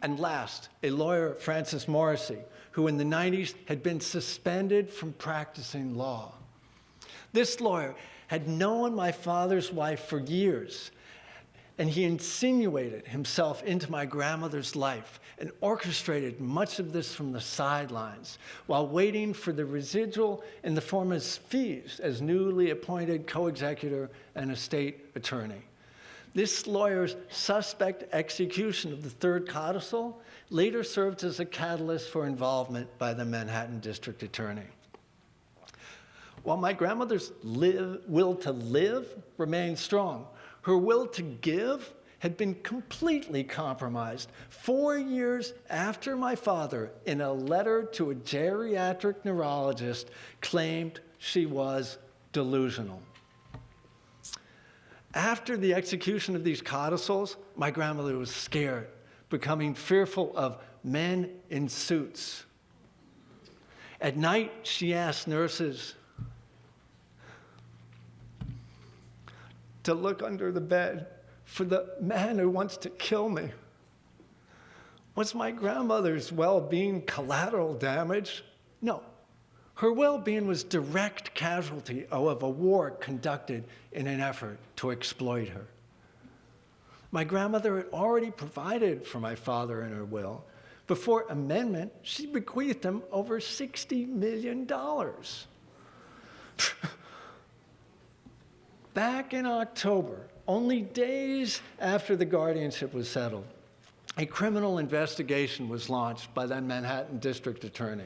And last, a lawyer, Francis Morrissey, who in the 90s had been suspended from practicing law. This lawyer had known my father's wife for years, and he insinuated himself into my grandmother's life and orchestrated much of this from the sidelines while waiting for the residual in the form of fees as newly appointed co-executor and estate attorney. This lawyer's suspect execution of the 3rd codicil later served as a catalyst for involvement by the Manhattan District Attorney. While my grandmother's will to live remained strong, her will to give had been completely compromised 4 years after my father, in a letter to a geriatric neurologist, claimed she was delusional. After the execution of these codicils, my grandmother was scared, becoming fearful of men in suits. At night, she asked nurses to look under the bed for the man who wants to kill me. Was my grandmother's well-being collateral damage? No. Her well-being was direct casualty of a war conducted in an effort to exploit her. My grandmother had already provided for my father in her will. Before amendment, she bequeathed him over $60 million. Back in October, only days after the guardianship was settled, a criminal investigation was launched by the Manhattan District Attorney.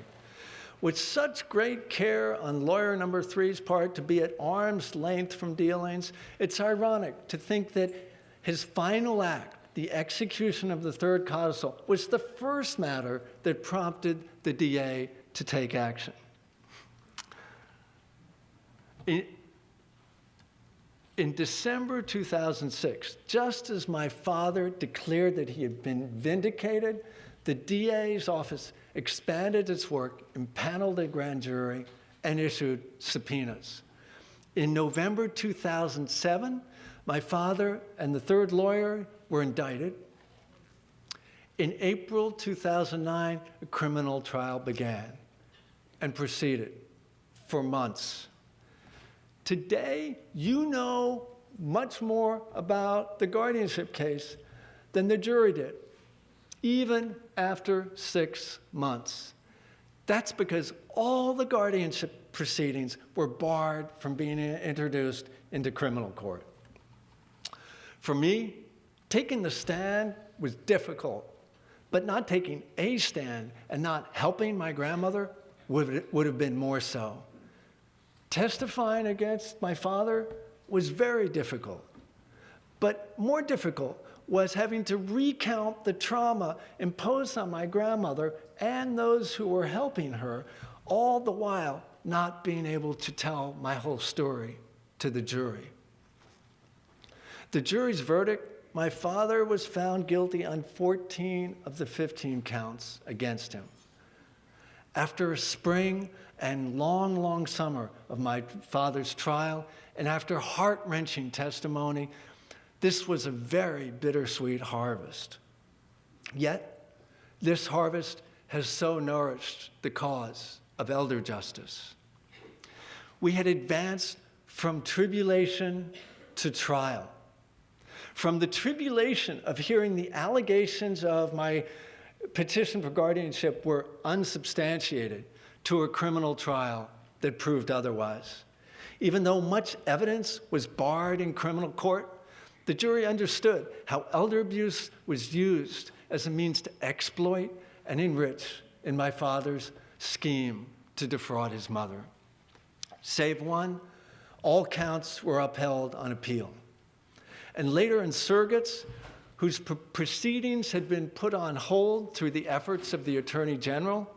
With such great care on lawyer number 3's part to be at arm's length from dealings, it's ironic to think that his final act, the execution of the 3rd codicil, was the first matter that prompted the DA to take action. In December 2006, just as my father declared that he had been vindicated, the DA's office expanded its work, impaneled a grand jury, and issued subpoenas. In November 2007, my father and the 3rd lawyer were indicted. In April 2009, a criminal trial began. and proceeded for months. Today, you know much more about the guardianship case than the jury did, even after 6 months. That's because all the guardianship proceedings were barred from being introduced into criminal court. For me, taking the stand was difficult, but not taking a stand and not helping my grandmother would have been more so. Testifying against my father was very difficult, but more difficult was having to recount the trauma imposed on my grandmother and those who were helping her, all the while not being able to tell my whole story to the jury. The jury's verdict: my father was found guilty on 14 of the 15 counts against him. After a spring and long, long summer of my father's trial, and after heart-wrenching testimony, this was a very bittersweet harvest. Yet, this harvest has so nourished the cause of elder justice. We had advanced from tribulation to trial. From the tribulation of hearing the allegations of my petition for guardianship were unsubstantiated to a criminal trial that proved otherwise. Even though much evidence was barred in criminal court, the jury understood how elder abuse was used as a means to exploit and enrich in my father's scheme to defraud his mother. Save one, all counts were upheld on appeal. And later in surrogates, whose proceedings had been put on hold through the efforts of the Attorney General,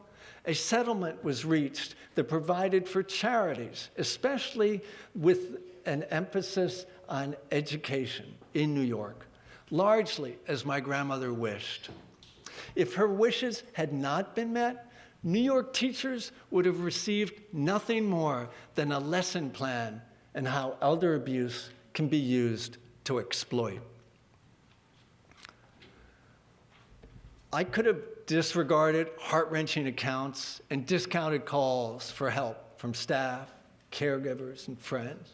a settlement was reached that provided for charities, especially with an emphasis on education in New York, largely as my grandmother wished. If her wishes had not been met, New York teachers would have received nothing more than a lesson plan on how elder abuse can be used to exploit. I could have disregarded heart-wrenching accounts and discounted calls for help from staff, caregivers, and friends.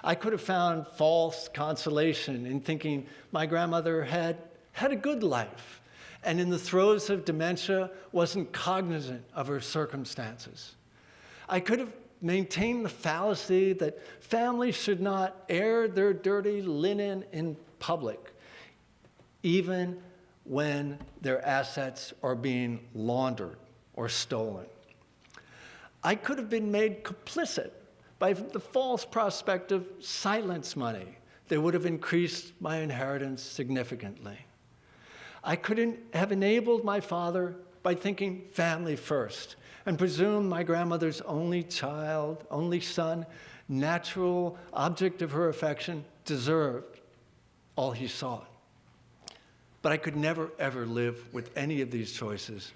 I could have found false consolation in thinking my grandmother had a good life and in the throes of dementia wasn't cognizant of her circumstances. I could have maintained the fallacy that families should not air their dirty linen in public, even when their assets are being laundered or stolen. I could have been made complicit by the false prospect of silence money that would have increased my inheritance significantly. I couldn't have enabled my father by thinking family first and presumed my grandmother's only child, only son, natural object of her affection, deserved all he sought. But I could never, ever live with any of these choices,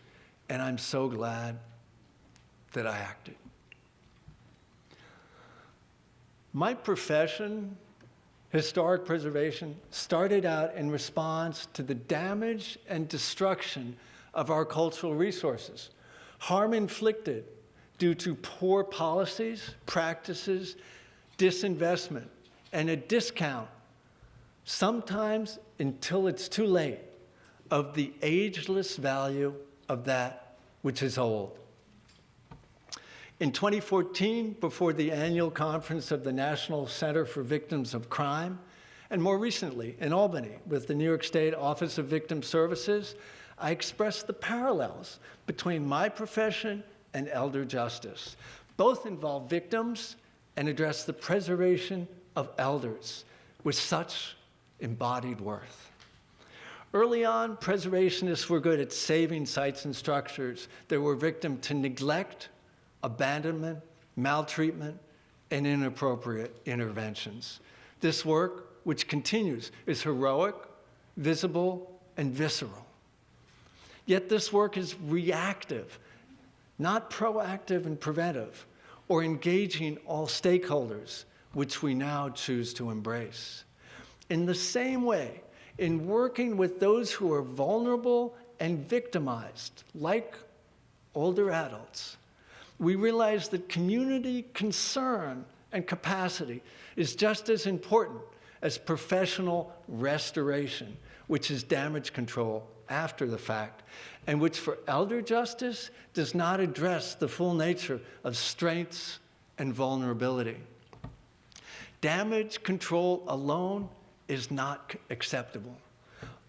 and I'm so glad that I acted. My profession, historic preservation, started out in response to the damage and destruction of our cultural resources, harm inflicted due to poor policies, practices, disinvestment, and a discount, sometimes until it's too late, of the ageless value of that which is old. In 2014, before the annual conference of the National Center for Victims of Crime, and more recently in Albany with the New York State Office of Victim Services, I expressed the parallels between my profession and elder justice. Both involve victims and address the preservation of elders with such embodied worth. Early on, preservationists were good at saving sites and structures that were victim to neglect, abandonment, maltreatment, and inappropriate interventions. This work, which continues, is heroic, visible, and visceral. Yet this work is reactive, not proactive and preventive, or engaging all stakeholders, which we now choose to embrace. In the same way, in working with those who are vulnerable and victimized, like older adults, we realize that community concern and capacity is just as important as professional restoration, which is damage control after the fact, and which for elder justice does not address the full nature of strengths and vulnerability. Damage control alone is not acceptable.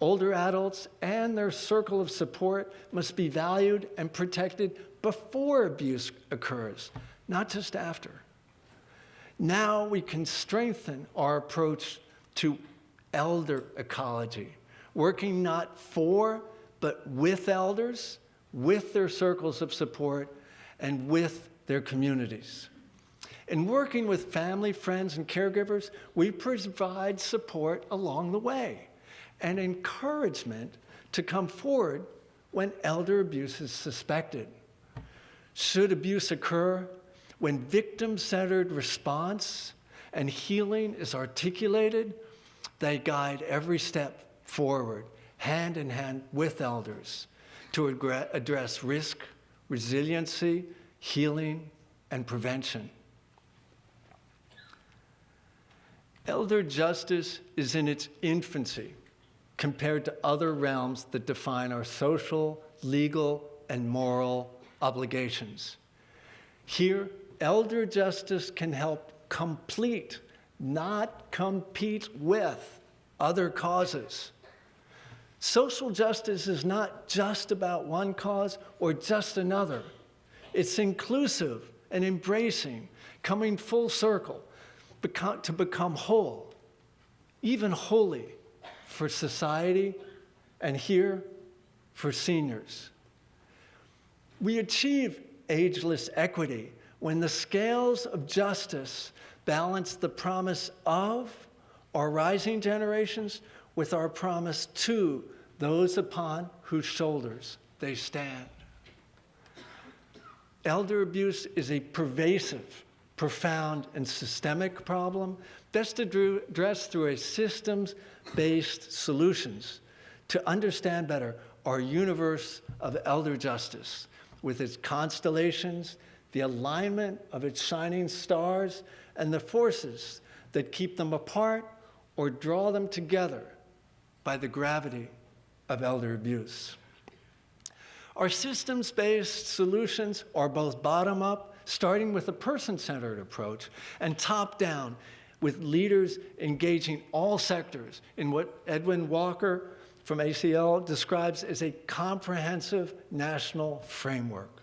Older adults and their circle of support must be valued and protected before abuse occurs, not just after. Now we can strengthen our approach to elder ecology, working not for, but with elders, with their circles of support, and with their communities. In working with family, friends, and caregivers, we provide support along the way and encouragement to come forward when elder abuse is suspected. Should abuse occur, when victim-centered response and healing is articulated, they guide every step forward, hand in hand with elders, to address risk, resiliency, healing, and prevention. Elder justice is in its infancy compared to other realms that define our social, legal, and moral obligations. Here, elder justice can help complete, not compete with, other causes. Social justice is not just about one cause or just another. It's inclusive and embracing, coming full circle to become whole, even holy for society, and here for seniors. We achieve ageless equity when the scales of justice balance the promise of our rising generations with our promise to those upon whose shoulders they stand. Elder abuse is a pervasive, profound, and systemic problem best addressed through a systems-based solutions to understand better our universe of elder justice with its constellations, the alignment of its shining stars, and the forces that keep them apart or draw them together by the gravity of elder abuse. Our systems-based solutions are both bottom-up, starting with a person-centered approach, and top-down, with leaders engaging all sectors in what Edwin Walker from ACL describes as a comprehensive national framework.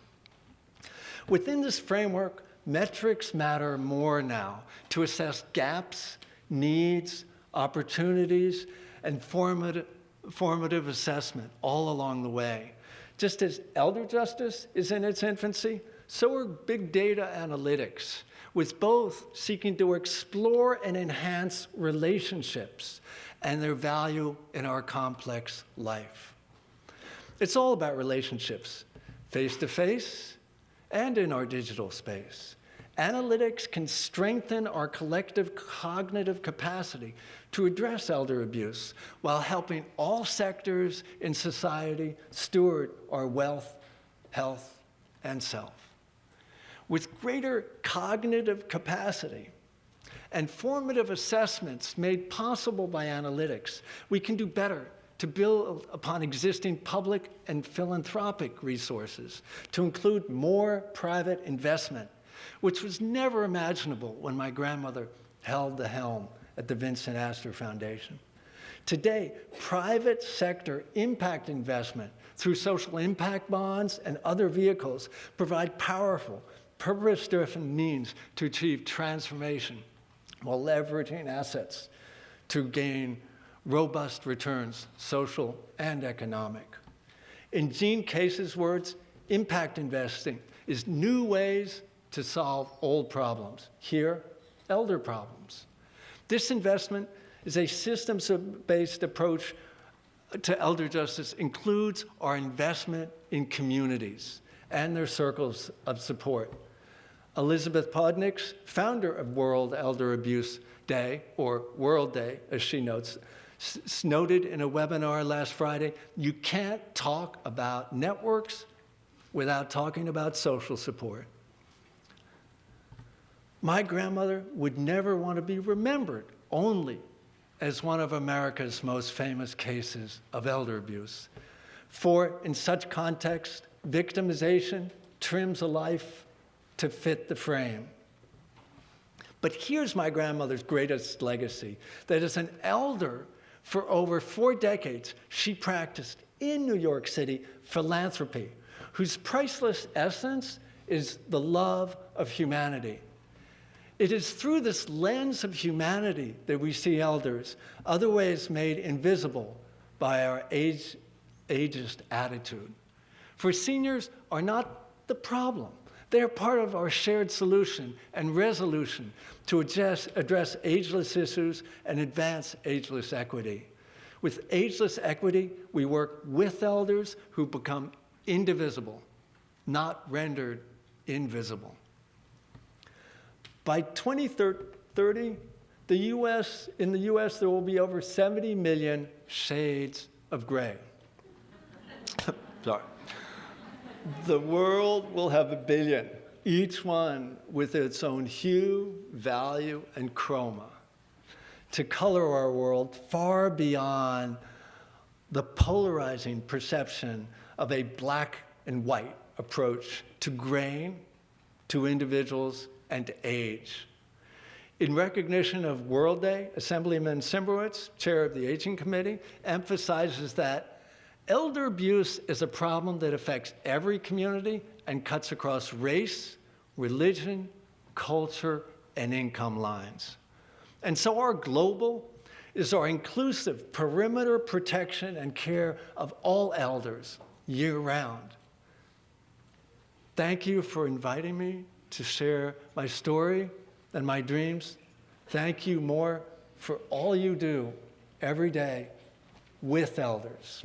Within this framework, metrics matter more now to assess gaps, needs, opportunities, and formative assessment all along the way. Just as elder justice is in its infancy, so are big data analytics, with both seeking to explore and enhance relationships and their value in our complex life. It's all about relationships, face-to-face and in our digital space. Analytics can strengthen our collective cognitive capacity to address elder abuse while helping all sectors in society steward our wealth, health, and self. With greater cognitive capacity and formative assessments made possible by analytics, we can do better to build upon existing public and philanthropic resources to include more private investment, which was never imaginable when my grandmother held the helm at the Vincent Astor Foundation. Today, private sector impact investment through social impact bonds and other vehicles provide powerful, purpose-driven means to achieve transformation while leveraging assets to gain robust returns, social and economic. In Gene Case's words, impact investing is new ways to solve old problems, here, elder problems. This investment is a systems-based approach to elder justice, includes our investment in communities and their circles of support. Elizabeth Podniks, founder of World Elder Abuse Day, or World Day, as she notes, noted in a webinar last Friday, you can't talk about networks without talking about social support. My grandmother would never want to be remembered only as one of America's most famous cases of elder abuse. For in such context, victimization trims a life to fit the frame. But here's my grandmother's greatest legacy, that as an elder for over 4 decades, she practiced in New York City philanthropy, whose priceless essence is the love of humanity. It is through this lens of humanity that we see elders, otherwise made invisible by our ageist attitude. For seniors are not the problem. They are part of our shared solution and resolution to address ageless issues and advance ageless equity. With ageless equity, we work with elders who become indivisible, not rendered invisible. By 2030, in the US, there will be over 70 million shades of gray. Sorry. The world will have 1 billion, each one with its own hue, value, and chroma, to color our world far beyond the polarizing perception of a black and white approach to grain, to individuals, and to age. In recognition of World Day, Assemblyman Simbrowitz, chair of the Aging Committee, emphasizes that elder abuse is a problem that affects every community and cuts across race, religion, culture, and income lines. And so our global is our inclusive perimeter protection and care of all elders year-round. Thank you for inviting me to share my story and my dreams. Thank you more for all you do every day with elders.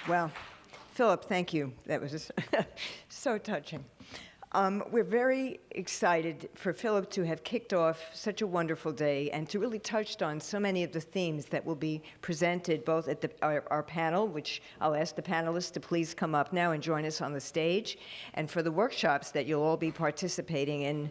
Well, Philip, thank you. That was just so touching. We're very excited for Philip to have kicked off such a wonderful day and to really touched on so many of the themes that will be presented both at our panel, which I'll ask the panelists to please come up now and join us on the stage, and for the workshops that you'll all be participating in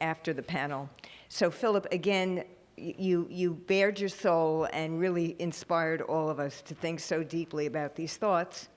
after the panel. So Philip, again, you bared your soul and really inspired all of us to think so deeply about these thoughts.